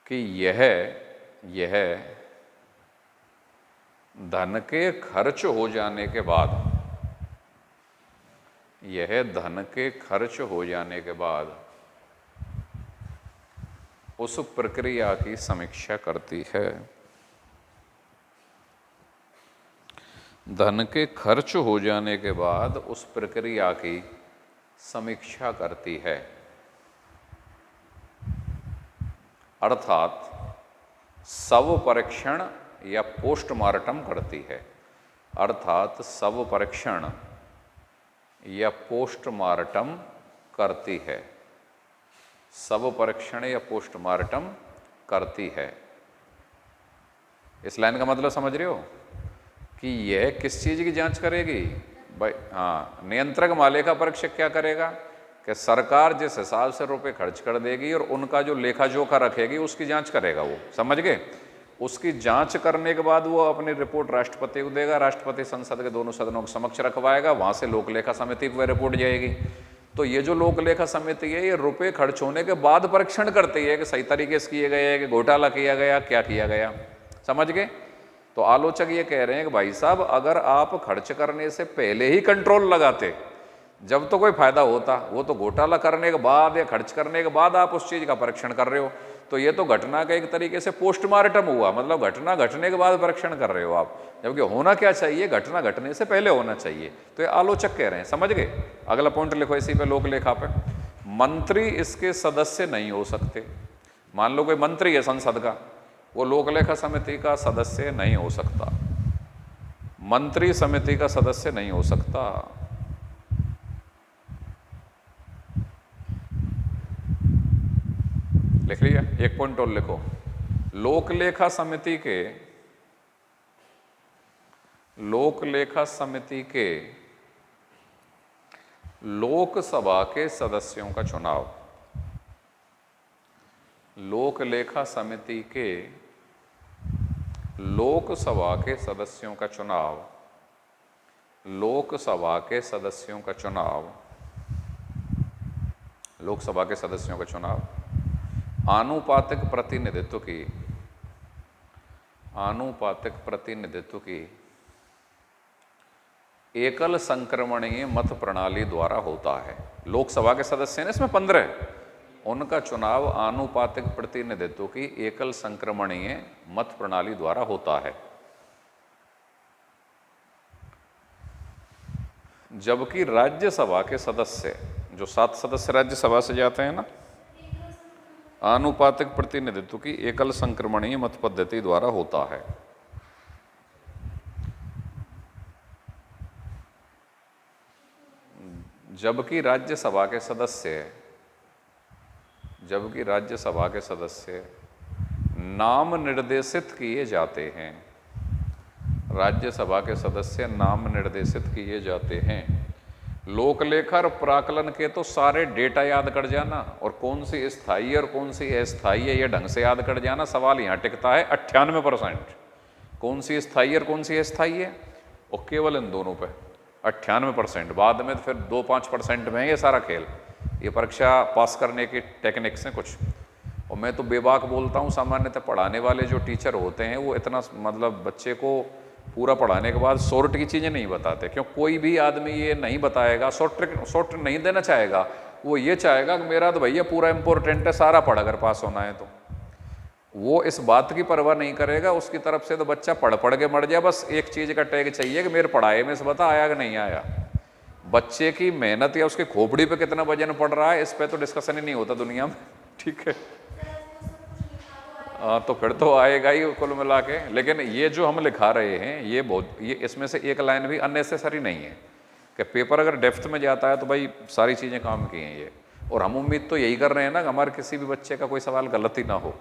कि यह धन के खर्च हो जाने के बाद, यह धन के खर्च हो जाने के बाद उस प्रक्रिया की समीक्षा करती है। धन के खर्च हो जाने के बाद उस प्रक्रिया की समीक्षा करती है, अर्थात शव परीक्षण या पोस्टमार्टम करती है, अर्थात शव परीक्षण या पोस्टमार्टम करती है, शव परीक्षण या पोस्टमार्टम करती है। इस लाइन का मतलब समझ रहे हो कि यह किस चीज की जांच करेगी भाई? हाँ, नियंत्रक महालेखा परीक्षक क्या करेगा कि सरकार जिस हिसाब से रुपए खर्च कर देगी और उनका जो लेखा जोखा रखेगी उसकी जांच करेगा वो, समझ गए? उसकी जांच करने के बाद वो अपनी रिपोर्ट राष्ट्रपति को देगा, राष्ट्रपति संसद के दोनों सदनों के समक्ष रखवाएगा, वहां से लोक लेखा समिति पर रिपोर्ट जाएगी। तो ये जो लोक लेखा समिति है ये रुपए खर्च होने के बाद परीक्षण करती है कि सही तरीके से किए गए, कि घोटाला किया गया, क्या किया गया, समझ गए? तो आलोचक ये कह रहे हैं कि भाई साहब, अगर आप खर्च करने से पहले ही कंट्रोल लगाते, जब तो कोई फायदा होता, वो तो घोटाला करने के बाद या खर्च करने के बाद आप उस चीज का परीक्षण कर रहे हो। तो ये तो घटना का एक तरीके से पोस्टमार्टम हुआ, मतलब घटना घटने के बाद परीक्षण कर रहे हो आप, जबकि होना क्या चाहिए, घटना घटने से पहले होना चाहिए। तो ये आलोचक कह रहे हैं, समझ गए? अगला पॉइंट लिखो इसी पे, लोक लेखा पे। मंत्री इसके सदस्य नहीं हो सकते। मान लो कोई मंत्री है संसद का, वो लोक लेखा समिति का सदस्य नहीं हो सकता, मंत्री समिति का सदस्य नहीं हो सकता। लिख लिया? एक पॉइंट और लिखो, लोक लेखा समिति के लोकसभा के सदस्यों का चुनाव। लोक लेखा समिति के लोकसभा के सदस्यों का चुनाव। लोकसभा के सदस्यों का चुनाव। लोकसभा के सदस्यों का चुनाव आनुपातिक प्रतिनिधित्व की एकल संक्रमणीय मत प्रणाली द्वारा होता है। लोकसभा के सदस्य हैं इसमें 15, उनका चुनाव आनुपातिक प्रतिनिधित्व की एकल संक्रमणीय मत प्रणाली द्वारा होता है। जबकि राज्यसभा के सदस्य, जो 7 सदस्य राज्यसभा से जाते हैं ना, आनुपातिक प्रतिनिधित्व की एकल संक्रमणीय मत पद्धति द्वारा होता है। जबकि राज्यसभा के सदस्य नाम निर्देशित किए जाते हैं। राज्यसभा के सदस्य नाम निर्देशित किए जाते हैं। लोकलेखा और प्राकलन के तो सारे डेटा याद कर जाना, और कौन सी स्थायी और कौन सी अस्थायी है ये ढंग से याद कर जाना। सवाल यहाँ टिकता है 98%, कौन सी स्थायी और कौन सी अस्थायी है, और केवल इन दोनों पे 98%। बाद में तो फिर 2-5% में ये सारा खेल। ये परीक्षा पास करने की टेक्निक्स हैं कुछ। और मैं तो बेबाक बोलता हूँ, सामान्यतः पढ़ाने वाले जो टीचर होते हैं वो इतना मतलब बच्चे को पूरा पढ़ाने के बाद शॉर्ट की चीज़ें नहीं बताते। क्यों? कोई भी आदमी ये नहीं बताएगा, शॉर्ट नहीं देना चाहेगा। वो ये चाहेगा कि मेरा तो भैया पूरा इंपॉर्टेंट है, सारा पढ़ अगर पास होना है तो। वो इस बात की परवाह नहीं करेगा, उसकी तरफ से तो बच्चा पढ़ के मर जाए, बस एक चीज़ का टैग चाहिए कि मेरे पढ़ाई में से बता आया कि नहीं आया। बच्चे की मेहनत या उसकी खोपड़ी पे कितना वजन पड़ रहा है, इस पे तो डिस्कशन ही नहीं होता दुनिया में। ठीक है, तो फिर तो आएगा ही कुल मिला के। लेकिन ये जो हम लिखा रहे हैं ये इसमें से एक लाइन भी अननेसेसरी नहीं है कि पेपर अगर डेप्थ में जाता है तो भाई सारी चीज़ें काम की हैं ये। और हम उम्मीद तो यही कर रहे हैं ना कि हमारे किसी भी बच्चे का कोई सवाल गलत ही ना हो।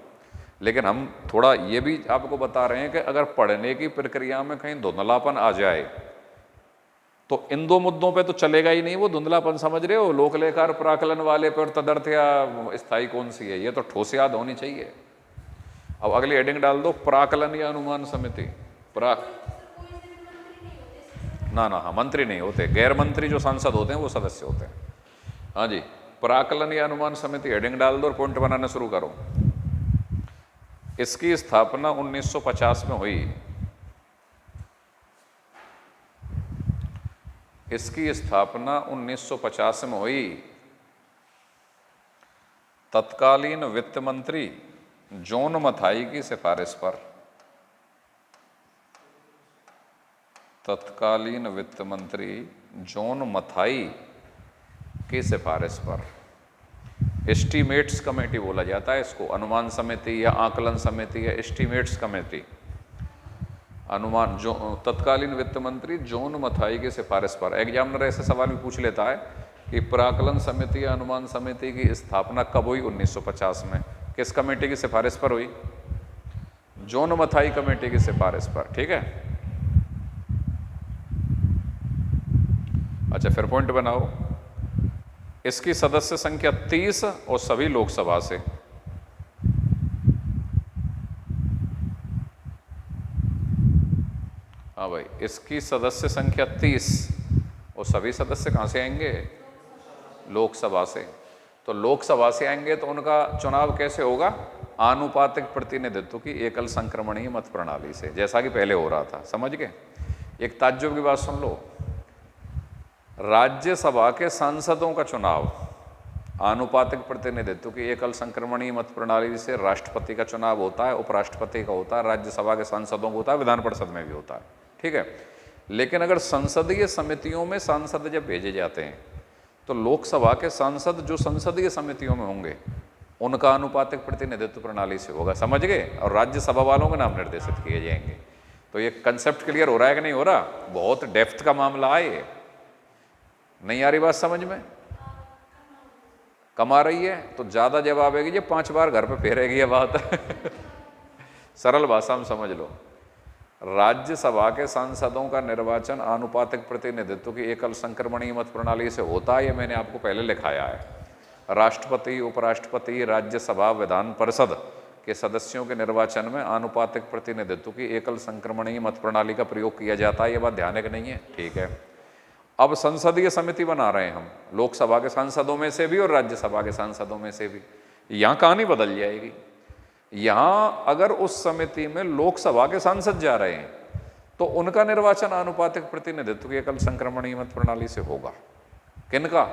लेकिन हम थोड़ा ये भी आपको बता रहे हैं कि अगर पढ़ने की प्रक्रिया में कहीं धुंधलापन आ जाए तो इन 2 मुद्दों पे तो चलेगा ही नहीं। वो धुंधलापन समझ रहे हो, लोकलेखा और प्राकलन वाले पे, और तदर्थ या स्थायी कौन सी है, ये तो ठोस याद होनी चाहिए। अब अगली हेडिंग डाल दो, प्राकलन या अनुमान समिति। ना हाँ, मंत्री नहीं होते, गैर मंत्री जो सांसद होते हैं वो सदस्य होते हैं। हाँ जी, प्राकलन या अनुमान समिति हेडिंग डाल दो और पॉइंट बनाना शुरू करो। इसकी स्थापना 1950 में हुई। इसकी स्थापना 1950 में हुई। तत्कालीन वित्त मंत्री जॉन मथाई की सिफारिश पर। तत्कालीन वित्त मंत्री जॉन मथाई की सिफारिश पर। एस्टीमेट्स कमेटी बोला जाता है इसको, अनुमान समिति या आकलन समिति या एस्टीमेट्स कमेटी। अनुमान जो तत्कालीन वित्त मंत्री जॉन मथाई की सिफारिश पर। एग्जामिनर ऐसे सवाल भी पूछ लेता है कि प्राकलन समिति या अनुमान समिति की स्थापना कब हुई? 1950 में। किस कमेटी की सिफारिश पर हुई? जॉन मथाई कमेटी की सिफारिश पर। ठीक है, अच्छा फिर पॉइंट बनाओ। इसकी सदस्य संख्या 30 और सभी लोकसभा से। हाँ भाई, इसकी सदस्य संख्या 30 और सभी सदस्य कहाँ से आएंगे? लोकसभा से। तो लोकसभा से आएंगे तो उनका चुनाव कैसे होगा? आनुपातिक प्रतिनिधित्व की एकल संक्रमणीय मत प्रणाली से, जैसा कि पहले हो रहा था। समझ गए? एक ताज्जुब की बात सुन लो, राज्यसभा के सांसदों का चुनाव आनुपातिक प्रतिनिधित्व की एकल संक्रमणीय मत प्रणाली से राष्ट्रपति का चुनाव होता है, उपराष्ट्रपति का होता है, राज्यसभा के सांसदों का होता है, विधान परिषद में भी होता है। ठीक है, लेकिन अगर संसदीय समितियों में सांसद जब भेजे जाते हैं तो लोकसभा के सांसद जो संसदीय समितियों में होंगे उनका आनुपातिक प्रतिनिधित्व प्रणाली से होगा। समझ गए? और राज्यसभा वालों के नाम निर्देशित किए जाएंगे। तो ये कंसेप्ट क्लियर हो रहा है कि नहीं हो रहा? बहुत डेप्थ का मामला है ये। नहीं आ रही बात समझ में? कम आ रही है तो ज़्यादा जवाब आएगी, ये 5 बार घर पे फेरेगी ये बात। सरल भाषा में समझ लो, राज्यसभा के सांसदों का निर्वाचन आनुपातिक प्रतिनिधित्व की एकल संक्रमणीय मत प्रणाली से होता है, ये मैंने आपको पहले लिखाया है। राष्ट्रपति, उपराष्ट्रपति, राज्यसभा, विधान परिषद के सदस्यों के निर्वाचन में आनुपातिक प्रतिनिधित्व की एकल संक्रमणीय मत प्रणाली का प्रयोग किया जाता है। ये बात ध्यान की नहीं है, ठीक है। अब संसदीय समिति बना रहे हैं हम, लोकसभा के सांसदों में से भी और राज्यसभा के सांसदों में से भी। यहाँ कहानी बदल जाएगी। यहाँ अगर उस समिति में लोकसभा के सांसद जा रहे हैं तो उनका निर्वाचन आनुपातिक प्रतिनिधित्व की एकल संक्रमणीय मत प्रणाली से होगा। किनका?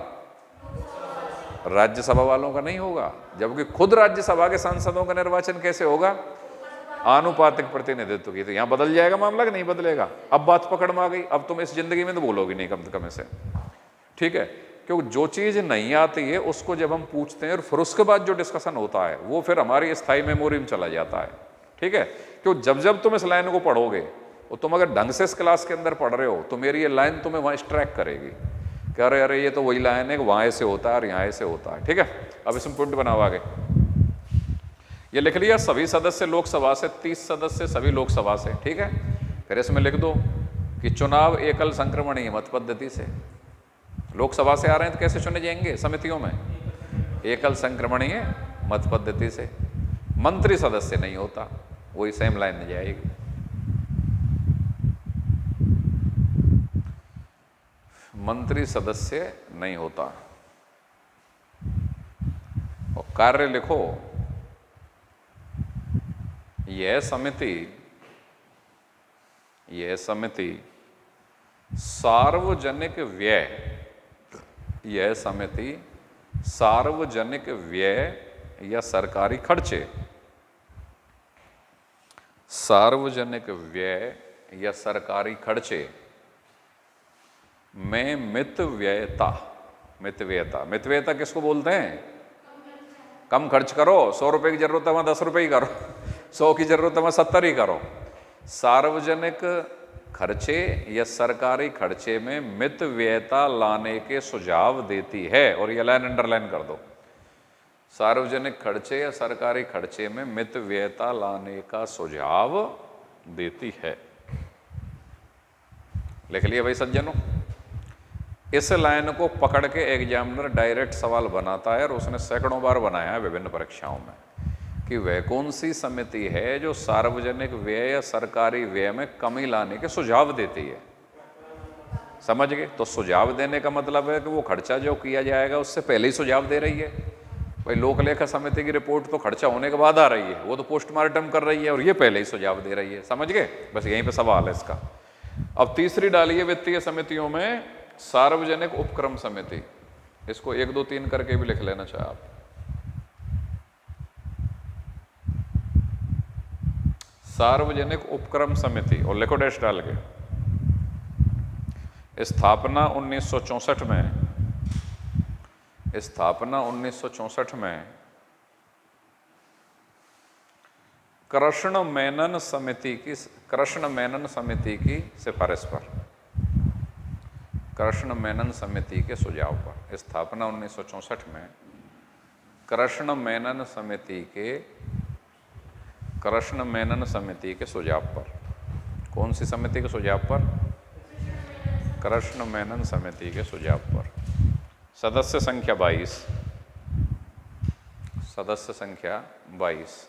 राज्यसभा वालों का नहीं होगा। जबकि खुद राज्यसभा के सांसदों का निर्वाचन कैसे होगा? आनुपातिक प्रतिनिधित्व की। तो यहां बदल जाएगा मामला कि नहीं बदलेगा? अब बात पकड़ में आ गई। अब तुम इस जिंदगी में तो बोलोगी नहीं कम से कम इसे, ठीक है। क्योंकि जो चीज नहीं आती है उसको जब हम पूछते हैं और फिर उसके बाद जो डिस्कशन होता है वो फिर हमारी स्थायी मेमोरी में चला जाता है, ठीक है। क्योंकि जब जब तुम इस लाइन को पढ़ोगे और तुम अगर ढंग से इस क्लास के अंदर पढ़ रहे हो तो मेरी ये लाइन तुम्हें वहां स्ट्रैक करेगी कि अरे अरे ये तो वही लाइन है कि वहां ऐसे होता है और यहाँ ऐसे होता है, ठीक है। अब इसमें पॉइंट बनाओ आगे। ये लिख लिया सभी सदस्य लोकसभा से, 30 सदस्य सभी लोकसभा से, ठीक है। फिर इसमें लिख दो कि चुनाव एकल संक्रमणीय मत पद्धति से। लोकसभा से आ रहे हैं तो कैसे चुने जाएंगे समितियों में? एकल संक्रमणीय मत पद्धति से। मंत्री सदस्य नहीं होता, वही सेम लाइन में जाएगी। मंत्री सदस्य नहीं होता। और कार्य लिखो, यह समिति सार्वजनिक व्यय, यह समिति सार्वजनिक व्यय या सरकारी खर्चे, सार्वजनिक व्यय या सरकारी खर्चे में मितव्ययता, मितव्ययता किसको बोलते हैं? कम खर्च करो। 100 रुपए की जरूरत है वहां 10 रुपए ही करो, 100 की जरूरत है वहां 70 ही करो। सार्वजनिक खर्चे या सरकारी खर्चे में मितव्ययता लाने के सुझाव देती है। और ये लाइन अंडरलाइन कर दो, सार्वजनिक खर्चे या सरकारी खर्चे में मितव्ययता लाने का सुझाव देती है। लिख लिया भाई सज्जनों। इस लाइन को पकड़ के एग्जामिनर डायरेक्ट सवाल बनाता है और उसने सैकड़ों बार बनाया है विभिन्न परीक्षाओं में कि वह कौन सी समिति है जो सार्वजनिक व्यय या सरकारी व्यय में कमी लाने के सुझाव देती है। समझ गए? तो सुझाव देने का मतलब है कि वो खर्चा जो किया जाएगा उससे पहले ही सुझाव दे रही है। भाई लोक लेखा समिति की रिपोर्ट तो खर्चा होने के बाद आ रही है, वो तो पोस्टमार्टम कर रही है और ये पहले ही सुझाव दे रही है। समझ गए? बस यहीं पे सवाल है इसका। अब तीसरी डालिए वित्तीय समितियों में सार्वजनिक उपक्रम समिति। इसको 1 2 3 करके भी लिख लेना चाहे आप। सार्वजनिक उपक्रम समिति और लिखो डैश डाल के। स्थापना 1964 में कृष्ण मेनन समिति की सिफारिश पर, कृष्ण मेनन समिति के सुझाव पर, स्थापना 1964 में कृष्ण मेनन समिति के सुझाव पर। कौन सी समिति के सुझाव पर? कृष्ण मेनन समिति के सुझाव पर। सदस्य संख्या 22, सदस्य संख्या 22,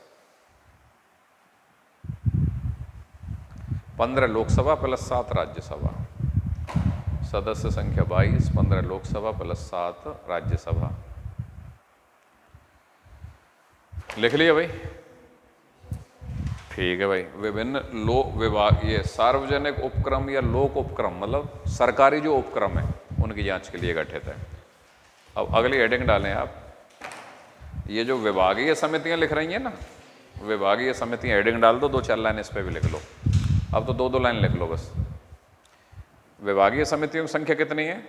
15 लोकसभा प्लस 7 राज्यसभा। सदस्य संख्या 22, 15 लोकसभा प्लस 7 राज्यसभा। लिख लिया भाई? ठीक है भाई। विभिन्न विभाग, ये सार्वजनिक उपक्रम या लोक उपक्रम मतलब सरकारी जो उपक्रम है उनकी जांच के लिए गठित है। अब अगली हेडिंग डालें आप। ये जो विभागीय समितियां लिख रही हैं ना, विभागीय समितियां, हेडिंग डाल दो, 2 4 लाइन इस पर भी लिख लो। अब तो 2 2 लाइन लिख लो बस। विभागीय समितियों की संख्या कितनी है?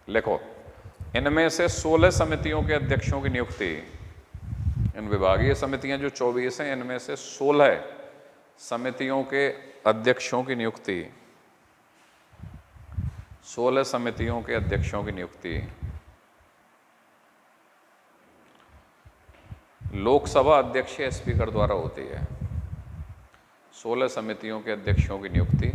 लिखो। इनमें से 16 समितियों के अध्यक्षों की नियुक्ति, इन विभागीय समितियां जो 24 हैं इनमें से 16 समितियों के अध्यक्षों की नियुक्ति, 16 समितियों के अध्यक्षों की नियुक्ति लोकसभा अध्यक्ष या स्पीकर द्वारा होती है। 16 समितियों के अध्यक्षों की नियुक्ति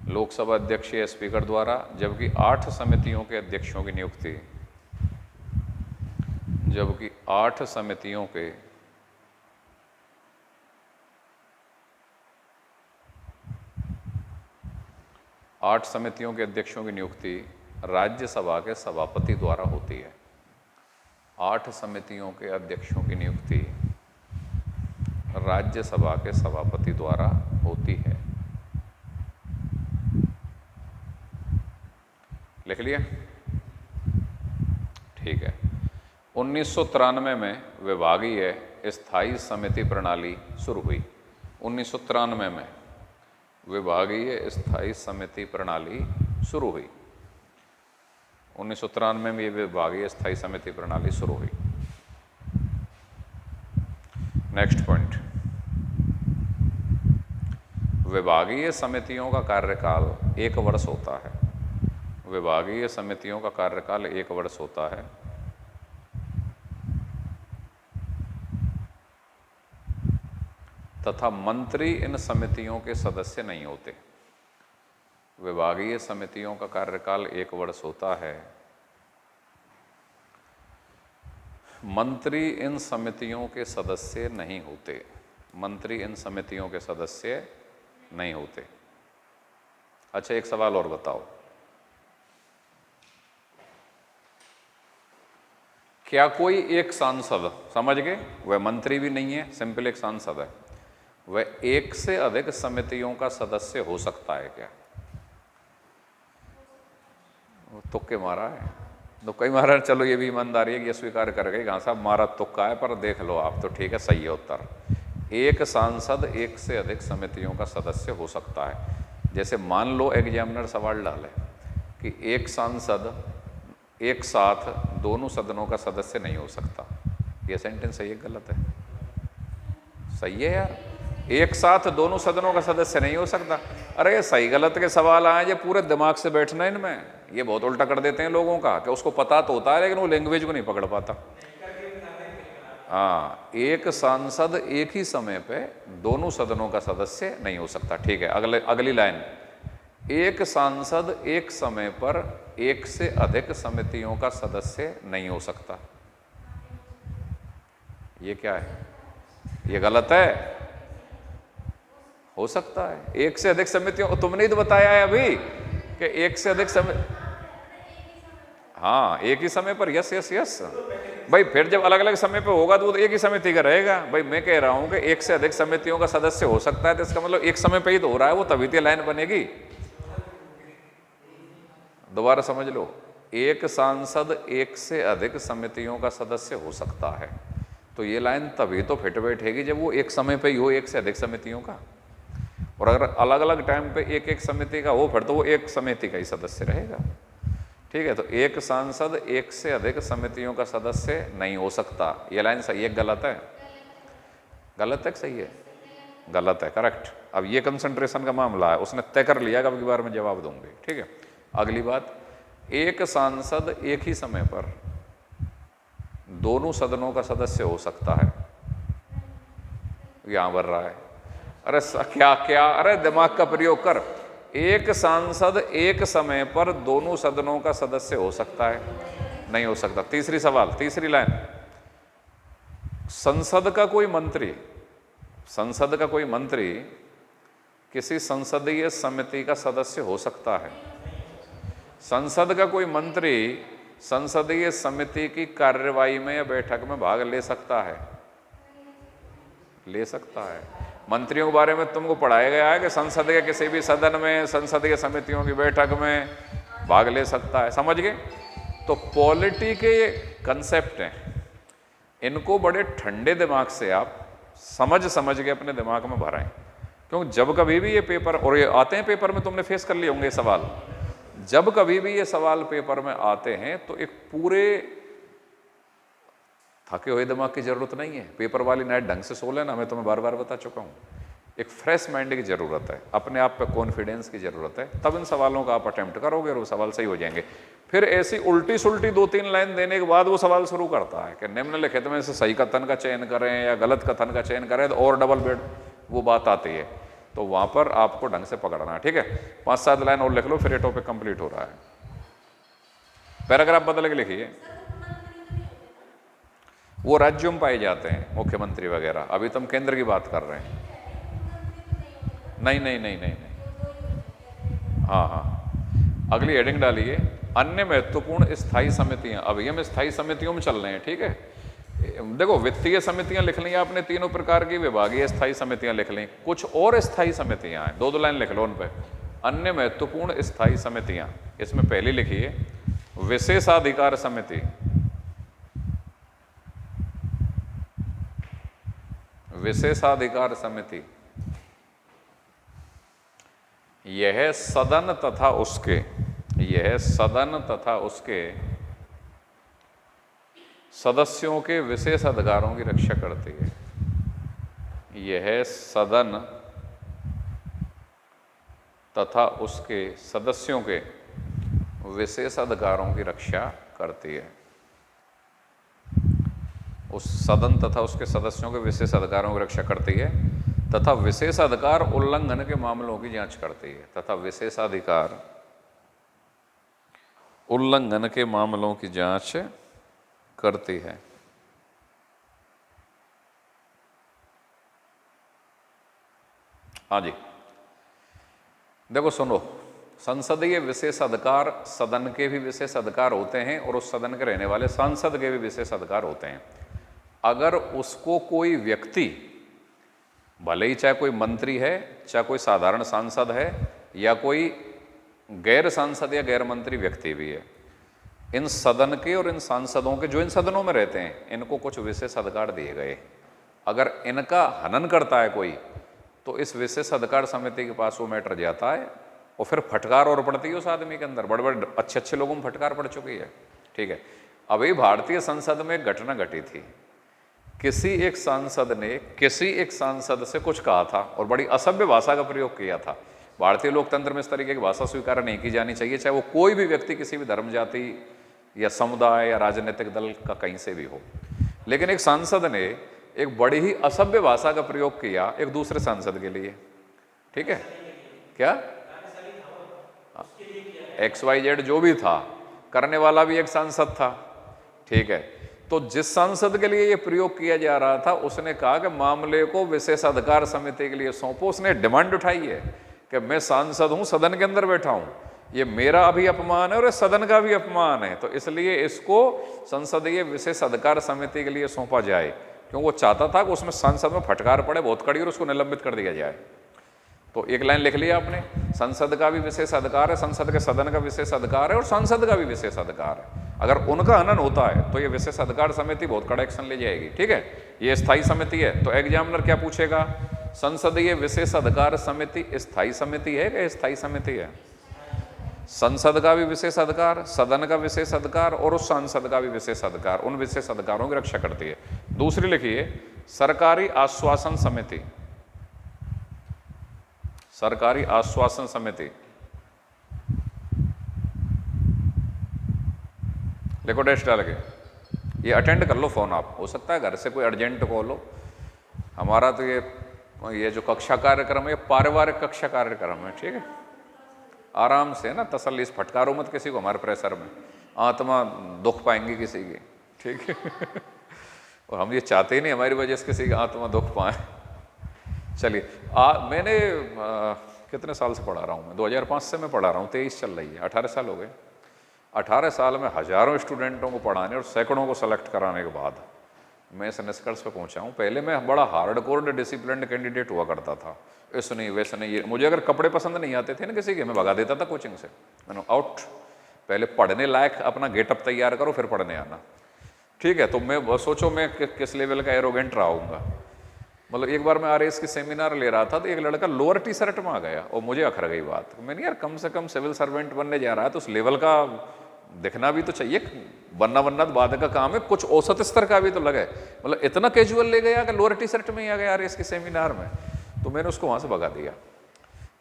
लोकसभा अध्यक्ष या स्पीकर द्वारा, जबकि 8 समितियों के अध्यक्षों की नियुक्ति 8 समितियों के अध्यक्षों की नियुक्ति राज्यसभा के सभापति द्वारा होती है। 8 समितियों के अध्यक्षों की नियुक्ति राज्यसभा के सभापति द्वारा होती है। लिख लिया? ठीक है। 1993 में विभागीय स्थायी समिति प्रणाली शुरू हुई। 1993 में विभागीय स्थायी समिति प्रणाली शुरू हुई। 1993 में ये विभागीय स्थायी समिति प्रणाली शुरू हुई। नेक्स्ट पॉइंट, विभागीय समितियों का कार्यकाल 1 वर्ष होता है। विभागीय समितियों का कार्यकाल 1 वर्ष होता है। तथा मंत्री इन समितियों के सदस्य नहीं होते। विभागीय समितियों का कार्यकाल 1 वर्ष होता है। मंत्री इन समितियों के सदस्य नहीं होते। मंत्री इन समितियों के सदस्य नहीं होते। अच्छा, एक सवाल और बताओ, क्या कोई एक सांसद, समझ गए, वह मंत्री भी नहीं है, सिंपल एक सांसद है, वह 1 से अधिक समितियों का सदस्य हो सकता है क्या? तुक्के मारा है, तुक्का ही मारा। चलो ये भी ईमानदारी है कि ये स्वीकार कर गए, हाँ साहब मारा तुक्का है, पर देख लो आप तो ठीक है, सही है उत्तर। एक सांसद 1 से अधिक समितियों का सदस्य हो सकता है। जैसे मान लो एग्जामिनर सवाल डाले कि एक सांसद एक साथ दोनों सदनों का सदस्य नहीं हो सकता, ये सेंटेंस सही है गलत है? सही है यार, एक साथ दोनों सदनों का सदस्य नहीं हो सकता। अरे ये सही गलत के सवाल आए, ये पूरे दिमाग से बैठना है इनमें। ये बहुत उल्टा कर देते हैं लोगों का कि उसको पता तो होता है लेकिन वो लैंग्वेज को नहीं पकड़ पाता। हाँ, एक सांसद एक ही समय पे दोनों सदनों का सदस्य नहीं हो सकता। ठीक है, अगली लाइन, एक सांसद एक समय पर 1 से अधिक समितियों का सदस्य नहीं हो सकता। ये क्या है? ये गलत है। हो सकता है 1 से अधिक समितियों, तुमने ही तो बताया है अभी कि 1 से अधिक समय, हाँ एक ही समय पर, यस यस यस भाई, फिर जब अलग अलग समय पे होगा तो वो तो एक ही समिति का रहेगा भाई। मैं कह रहा हूं कि 1 से अधिक समितियों का सदस्य हो सकता है, तो इसका मतलब एक समय पे ही तो हो रहा है वो, तभी तो लाइन बनेगी। दोबारा समझ लो, एक सांसद 1 से अधिक समितियों का सदस्य हो सकता है, तो ये लाइन तभी तो फिट बैठेगी जब वो एक समय पे ही हो 1 से अधिक समितियों का। और अगर अलग अलग टाइम पे एक एक समिति का हो फिर तो वो एक समिति का ही सदस्य रहेगा। ठीक है, तो एक सांसद 1 से अधिक समितियों का सदस्य नहीं हो सकता। ये लाइन सही है गलत है? गलत है कि सही है? गलत है, करेक्ट। अब ये कंसंट्रेशन का मामला है, उसने तय कर लिया कि अब की बार में जवाब दूंगे। ठीक है, अगली बात, एक सांसद एक ही समय पर दोनों सदनों का सदस्य हो सकता है। यहां भर रहा है, अरे क्या क्या, अरे दिमाग का प्रयोग कर। एक सांसद एक समय पर दोनों सदनों का सदस्य हो सकता है? नहीं हो सकता। तीसरी सवाल, तीसरी लाइन, संसद का कोई मंत्री किसी संसदीय समिति का सदस्य हो सकता है? संसद का कोई मंत्री संसदीय समिति की कार्यवाही में या बैठक में भाग ले सकता है? ले सकता है। मंत्रियों के बारे में तुमको पढ़ाया गया है कि संसद के किसी भी सदन में, संसदीय समितियों की बैठक में भाग ले सकता है। समझ गए? तो पॉलिटी के ये कंसेप्ट हैं, इनको बड़े ठंडे दिमाग से आप समझ के अपने दिमाग में भराएं। क्योंकि जब कभी भी ये पेपर, और ये आते हैं पेपर में, तुमने फेस कर लिए होंगे सवाल, जब कभी भी ये सवाल पेपर में आते हैं तो एक पूरे थके हुए दिमाग की जरूरत नहीं है। पेपर वाली नाइट ढंग से सो लेना, मैं तुम्हें बार बार बता चुका हूँ। एक फ्रेश माइंड की जरूरत है, अपने आप पे कॉन्फिडेंस की जरूरत है, तब इन सवालों का आप अटेम्प्ट करोगे और वो सवाल सही हो जाएंगे। फिर ऐसी उल्टी सुल्टी 2-3 लाइन देने के बाद वो सवाल शुरू करता है कि निम्नलिखित में से सही कथन का चयन करें या गलत कथन का चयन करें, तो और डबल बेड वो बात आती है। तो वहां पर आपको ढंग से पकड़ना है, ठीक है। 5-7 लाइन और लिख लो, फिर ये टॉपिक कंप्लीट हो रहा है। पैराग्राफ बदल के लिखिए। वो राज्यों में पाए जाते हैं मुख्यमंत्री वगैरह, अभी तुम केंद्र की बात कर रहे हैं। नहीं नहीं नहीं नहीं नहीं, हाँ हाँ, अगली हेडिंग डालिए, अन्य महत्वपूर्ण स्थायी समितियां। अभी हम स्थायी समितियों में चल रहे हैं, ठीक है। देखो, वित्तीय समितियां लिख ली आपने, तीनों प्रकार की विभागीय स्थायी समितियां लिख ली, कुछ और स्थायी समितियां हैं, 2-2 लाइन लिख लो उन पे। अन्य महत्वपूर्ण स्थायी समितियां, इसमें पहली लिखिए विशेषाधिकार समिति। विशेषाधिकार समिति यह सदन तथा उसके सदस्यों के विशेष अधिकारों की रक्षा करती है। यह सदन तथा उसके सदस्यों के विशेष अधिकारों की रक्षा करती है। उस सदन तथा उसके सदस्यों के विशेष अधिकारों की रक्षा करती है तथा विशेषाधिकार उल्लंघन के मामलों की जांच करती है। तथा विशेषाधिकार उल्लंघन के मामलों की जांच करती है। हाँ जी, देखो सुनो, संसदीय विशेष अधिकार सदन के भी विशेष अधिकार होते हैं और उस सदन के रहने वाले सांसद के भी विशेष अधिकार होते हैं। अगर उसको कोई व्यक्ति, भले ही चाहे कोई मंत्री है, चाहे कोई साधारण सांसद है, या कोई गैर सांसद या गैर मंत्री व्यक्ति भी है, इन सदन के और इन सांसदों के, जो इन सदनों में रहते हैं, इनको कुछ विशेष अधिकार दिए गए। अगर इनका हनन करता है कोई, तो इस विशेष अधिकार समिति के पास वो मैटर जाता है और फिर फटकार और पड़ती है उस आदमी के अंदर। बड़े बड़े अच्छे अच्छे लोगों में फटकार पड़ चुकी है, ठीक है। अभी भारतीय संसद में एक घटना घटी थी, किसी एक सांसद ने किसी एक सांसद से कुछ कहा था और बड़ी असभ्य भाषा का प्रयोग किया था। भारतीय लोकतंत्र में इस तरीके की भाषा स्वीकार नहीं की जानी चाहिए, चाहे वो कोई भी व्यक्ति किसी भी धर्म, जाति या समुदाय या राजनीतिक दल का कहीं से भी हो। लेकिन एक सांसद ने एक बड़ी ही असभ्य भाषा का प्रयोग किया एक दूसरे सांसद के लिए, ठीक है। क्या XYZ जो भी था, करने वाला भी एक सांसद था, ठीक है। तो जिस सांसद के लिए ये प्रयोग किया जा रहा था, उसने कहा कि मामले को विशेषाधिकार समिति के लिए सौंपो। उसने डिमांड उठाई है कि मैं सांसद हूं, सदन के अंदर बैठा हूं, ये मेरा भी अपमान है और सदन का भी अपमान है, तो इसलिए इसको संसदीय विशेष अधिकार समिति के लिए सौंपा जाए। क्यों? वो चाहता था कि उसमें संसद में फटकार पड़े बहुत कड़ी और उसको निलंबित कर दिया जाए। तो एक लाइन लिख लिया आपने, संसद का भी विशेष अधिकार है, संसद के सदन का विशेष अधिकार है और सांसद का भी विशेष अधिकार है। अगर उनका हनन होता है तो ये विशेष अधिकार समिति बहुत कड़ा एक्शन ले जाएगी, ठीक है। ये स्थायी समिति है, तो एग्जामिनर क्या पूछेगा, संसदीय विशेष अधिकार समिति स्थायी समिति है कि स्थायी समिति है? संसद का भी विशेष अधिकार, सदन का विशेष अधिकार और उस सांसद का भी विशेष अधिकार, उन विशेष अधिकारों की रक्षा करती है। दूसरी लिखिए, सरकारी आश्वासन समिति। सरकारी आश्वासन समिति लिखो डैश डाल के, ये अटेंड कर लो फोन। आप हो सकता है घर से कोई अर्जेंट कॉल हो। हमारा तो ये जो कक्षा कार्यक्रम है, पारिवारिक कक्षा कार्यक्रम है, ठीक है। आराम से ना, तसल्ली से, फटकारो मत किसी को हमारे प्रेशर में, आत्मा दुख पाएंगी किसी की, ठीक है। और हम ये चाहते ही नहीं हमारी वजह से किसी की आत्मा दुख पाए। चलिए, मैंने कितने साल से पढ़ा रहा हूँ मैं? 2005 से मैं पढ़ा रहा हूँ, 23 चल रही है, 18 साल हो गए। 18 साल में हजारों स्टूडेंटों को पढ़ाने और सैकड़ों को सेलेक्ट कराने के बाद मैं इस निष्कर्ष पे पहुंचा हूँ। पहले मैं बड़ा हार्डकोर डिसिप्लिन कैंडिडेट हुआ करता था, ऐसा नहीं वैसा नहीं। ये मुझे अगर कपड़े पसंद नहीं आते थे ना किसी के, मैं भगा देता था कोचिंग से, मैंने आउट। पहले पढ़ने लायक अपना गेटअप तैयार करो फिर पढ़ने आना, ठीक है। तो मैं सोचो मैं किस लेवल का एरोगेंट रहा हूँगा। मतलब एक बार मैं RAS की सेमिनार ले रहा था, तो एक लड़का लोअर टी शर्ट में आ गया और मुझे अखर गई बात। मैंने यार कम से कम सिविल सर्वेंट बनने जा रहा है तो उस लेवल का दिखना भी तो चाहिए, बनना तो बाद का काम है, कुछ औसत स्तर का भी तो लगे। मतलब इतना कैजुअल ले गया कि लोअर टी शर्ट में ही आ गया RAS की सेमिनार में, तो मैंने उसको वहाँ से भगा दिया।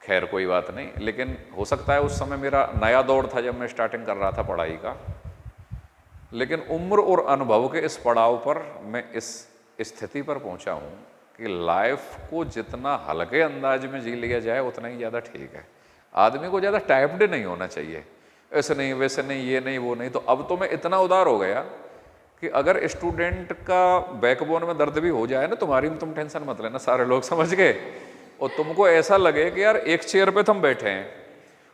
खैर कोई बात नहीं, लेकिन हो सकता है उस समय मेरा नया दौर था जब मैं स्टार्टिंग कर रहा था पढ़ाई का, लेकिन उम्र और अनुभव के इस पड़ाव पर मैं इस स्थिति पर पहुंचा हूं कि लाइफ को जितना हल्के अंदाज में जी लिया जाए उतना ही ज़्यादा ठीक है। आदमी को ज़्यादा टाइप्ड नहीं होना चाहिए, ऐसे नहीं वैसे नहीं ये नहीं वो नहीं। तो अब तो मैं इतना उदार हो गया कि अगर स्टूडेंट का बैकबोन में दर्द भी हो जाए ना तुम्हारी में, तुम टेंशन मत लेना, सारे लोग समझ गए। और तुमको ऐसा लगे कि यार एक चेयर पे तुम बैठे हैं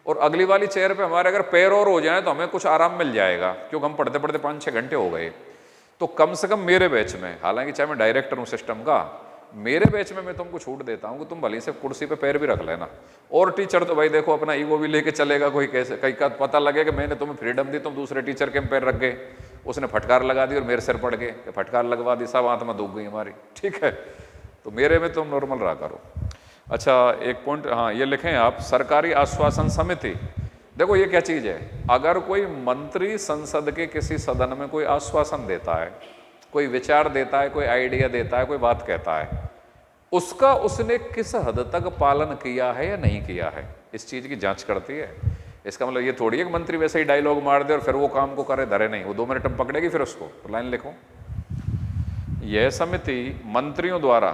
और अगली वाली चेयर पे हमारे अगर पैर और हो जाए तो हमें कुछ आराम मिल जाएगा, क्योंकि हम पढ़ते पढ़ते 5-6 घंटे हो गए। तो कम से कम मेरे बैच में, हालांकि चाहे मैं डायरेक्टर हूँ सिस्टम का, मेरे बैच में मैं तुमको छूट देता हूँ कि तुम भले से कुर्सी पे पैर भी रख लेना। और टीचर तो भाई देखो अपना ईगो भी लेके चलेगा, कोई कैसे कहीं का पता लगे कि मैंने तुम्हें फ्रीडम दी, तुम दूसरे टीचर के पैर रख गए, उसने फटकार लगा दी और मेरे सिर पड़ गए, फटकार लगवा दी, सब आत्मा डूब गई हमारी, ठीक है। तो मेरे में तुम नॉर्मल रहा करो। अच्छा एक पॉइंट, हाँ ये लिखें आप, सरकारी आश्वासन समिति। देखो ये क्या चीज है, अगर कोई मंत्री संसद के किसी सदन में कोई आश्वासन देता है, कोई विचार देता है, कोई आइडिया देता है, कोई बात कहता है, उसका उसने किस हद तक पालन किया है या नहीं किया है, इस चीज की जांच करती है। इसका मतलब ये थोड़ी है कि मंत्री वैसे ही डायलॉग मार दे और फिर वो काम को करे धरे नहीं, वो 2 मिनट में पकड़ेगी फिर उसको। तो लाइन लिखो, यह समिति मंत्रियों द्वारा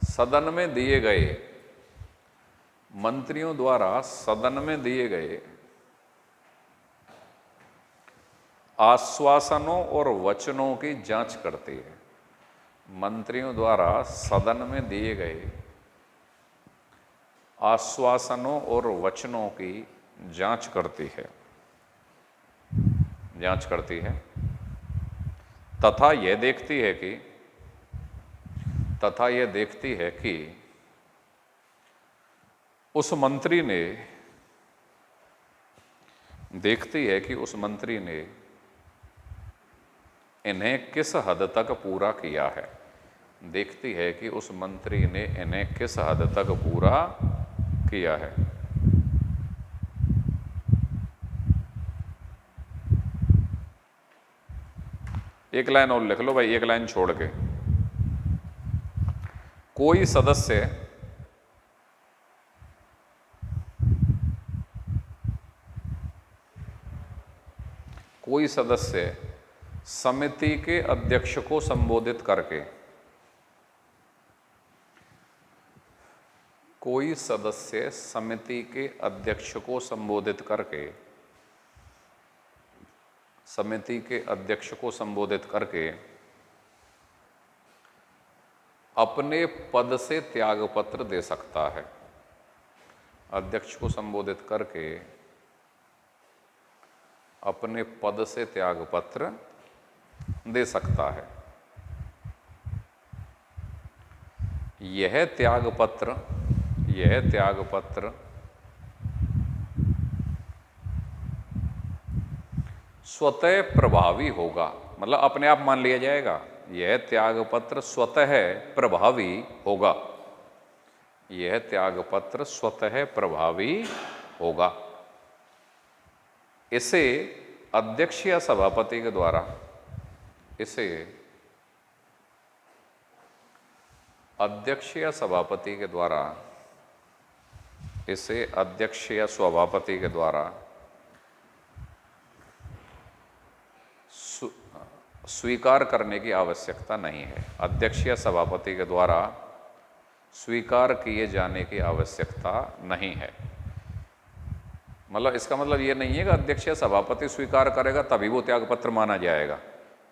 सदन में दिए गए, मंत्रियों द्वारा सदन में दिए गए आश्वासनों और वचनों की जांच करती है। मंत्रियों द्वारा सदन में दिए गए आश्वासनों और वचनों की जांच करती है, तथा यह देखती है कि उस मंत्री ने इन्हें किस हद तक पूरा किया है, देखती है कि उस मंत्री ने इन्हें किस हद तक पूरा किया है। एक लाइन और लिख लो भाई, एक लाइन छोड़ के, कोई सदस्य समिति के अध्यक्ष को संबोधित करके, कोई सदस्य समिति के अध्यक्ष को संबोधित करके, समिति के अध्यक्ष को संबोधित करके अपने पद से त्यागपत्र दे सकता है। अध्यक्ष को संबोधित करके अपने पद से त्यागपत्र दे सकता है। यह त्यागपत्र स्वतः प्रभावी होगा, मतलब अपने आप मान लिया जाएगा। यह त्यागपत्र स्वतः प्रभावी होगा, यह त्यागपत्र स्वतः प्रभावी होगा। इसे अध्यक्ष या सभापति के द्वारा, इसे अध्यक्ष या सभापति के द्वारा, इसे अध्यक्ष या सभापति के द्वारा स्वीकार करने की आवश्यकता नहीं है। अध्यक्ष या सभापति के द्वारा स्वीकार किए जाने की आवश्यकता नहीं है। मतलब इसका मतलब ये नहीं है कि अध्यक्ष या सभापति स्वीकार करेगा तभी वो त्यागपत्र माना जाएगा।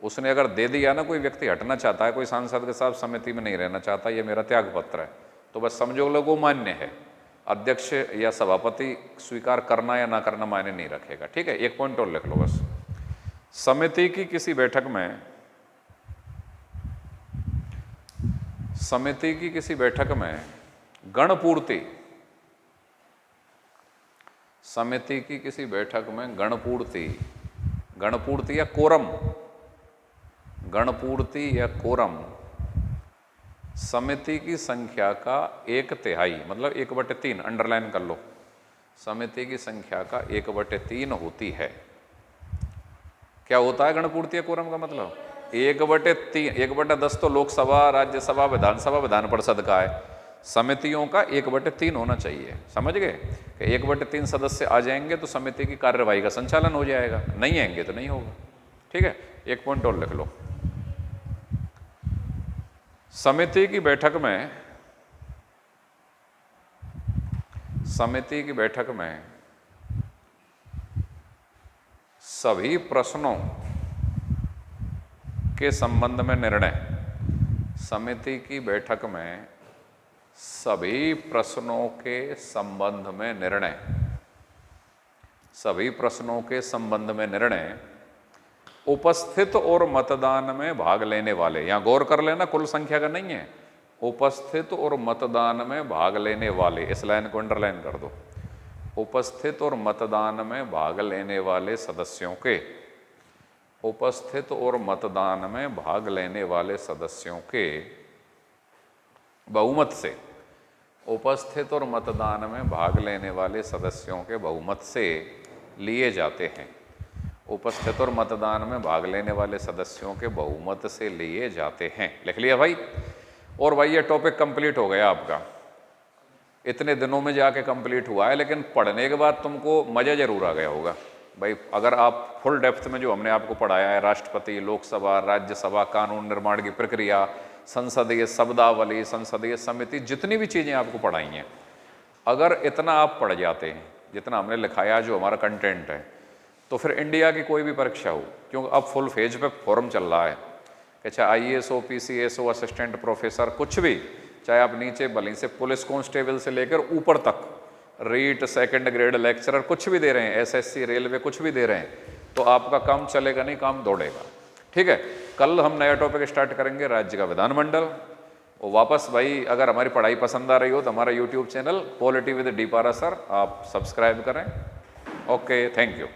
उसने अगर दे दिया ना, कोई व्यक्ति हटना चाहता है, कोई सांसद के साथ समिति में नहीं रहना चाहता, ये मेरा त्यागपत्र है, तो बस समझो लोग वो मान्य है। अध्यक्ष या सभापति स्वीकार करना या ना करना मायने नहीं रखेगा। ठीक है, एक पॉइंट और लिख लो बस। समिति की किसी बैठक में, समिति की किसी बैठक में गणपूर्ति, समिति की किसी बैठक में गणपूर्ति, गणपूर्ति या कोरम, गणपूर्ति या कोरम समिति की संख्या का 1/3, मतलब 1/3, अंडरलाइन कर लो, समिति की संख्या का 1/3 होती है। क्या होता है गणपूर्ति या कोरम का मतलब? 1/3, 1/10 तो लोकसभा, राज्यसभा, विधानसभा, विधान परिषद का है। समितियों का 1/3 होना चाहिए। समझ गए कि 1/3 सदस्य आ जाएंगे तो समिति की कार्यवाही का संचालन हो जाएगा, नहीं आएंगे तो नहीं होगा। ठीक है, एक पॉइंट और लिख लो। समिति की बैठक में सभी प्रश्नों के संबंध में निर्णय, समिति की बैठक में सभी प्रश्नों के संबंध में निर्णय, सभी प्रश्नों के संबंध में निर्णय उपस्थित और मतदान में भाग लेने वाले, यहां गौर कर लेना कुल संख्या का नहीं है, उपस्थित और मतदान में भाग लेने वाले, इस लाइन को अंडरलाइन कर दो। उपस्थित और मतदान में भाग लेने वाले सदस्यों के, उपस्थित और मतदान में भाग लेने वाले सदस्यों के बहुमत से, उपस्थित और मतदान में भाग लेने वाले सदस्यों के बहुमत से लिए जाते हैं। उपस्थित और मतदान में भाग लेने वाले सदस्यों के बहुमत से लिए जाते हैं। लिख लिया भाई? और भाई ये टॉपिक कंप्लीट हो गया आपका, इतने दिनों में जाके कंप्लीट हुआ है, लेकिन पढ़ने के बाद तुमको मजा जरूर आ गया होगा भाई। अगर आप फुल डेप्थ में जो हमने आपको पढ़ाया है, राष्ट्रपति, लोकसभा, राज्यसभा, कानून निर्माण की प्रक्रिया, संसदीय शब्दावली, संसदीय समिति, जितनी भी चीज़ें आपको पढ़ाई हैं, अगर इतना आप पढ़ जाते हैं जितना हमने लिखाया, जो हमारा कंटेंट है, तो फिर इंडिया की कोई भी परीक्षा हो, क्योंकि अब फुल फेज पे फॉर्म चल रहा है कि चाहे IAS हो, PCS हो, असिस्टेंट प्रोफेसर, कुछ भी, चाहे आप नीचे भली से पुलिस कांस्टेबल से लेकर ऊपर तक, रीट, सेकंड ग्रेड लेक्चरर, कुछ भी दे रहे हैं, SSC, रेलवे, कुछ भी दे रहे हैं, तो आपका काम चलेगा नहीं, काम दौड़ेगा। ठीक है, कल हम नया टॉपिक स्टार्ट करेंगे, राज्य का विधानमंडल। और वापस भाई, अगर हमारी पढ़ाई पसंद आ रही हो तो हमारा YouTube channel polity with D पारा सर आप सब्सक्राइब करें। Okay, thank you.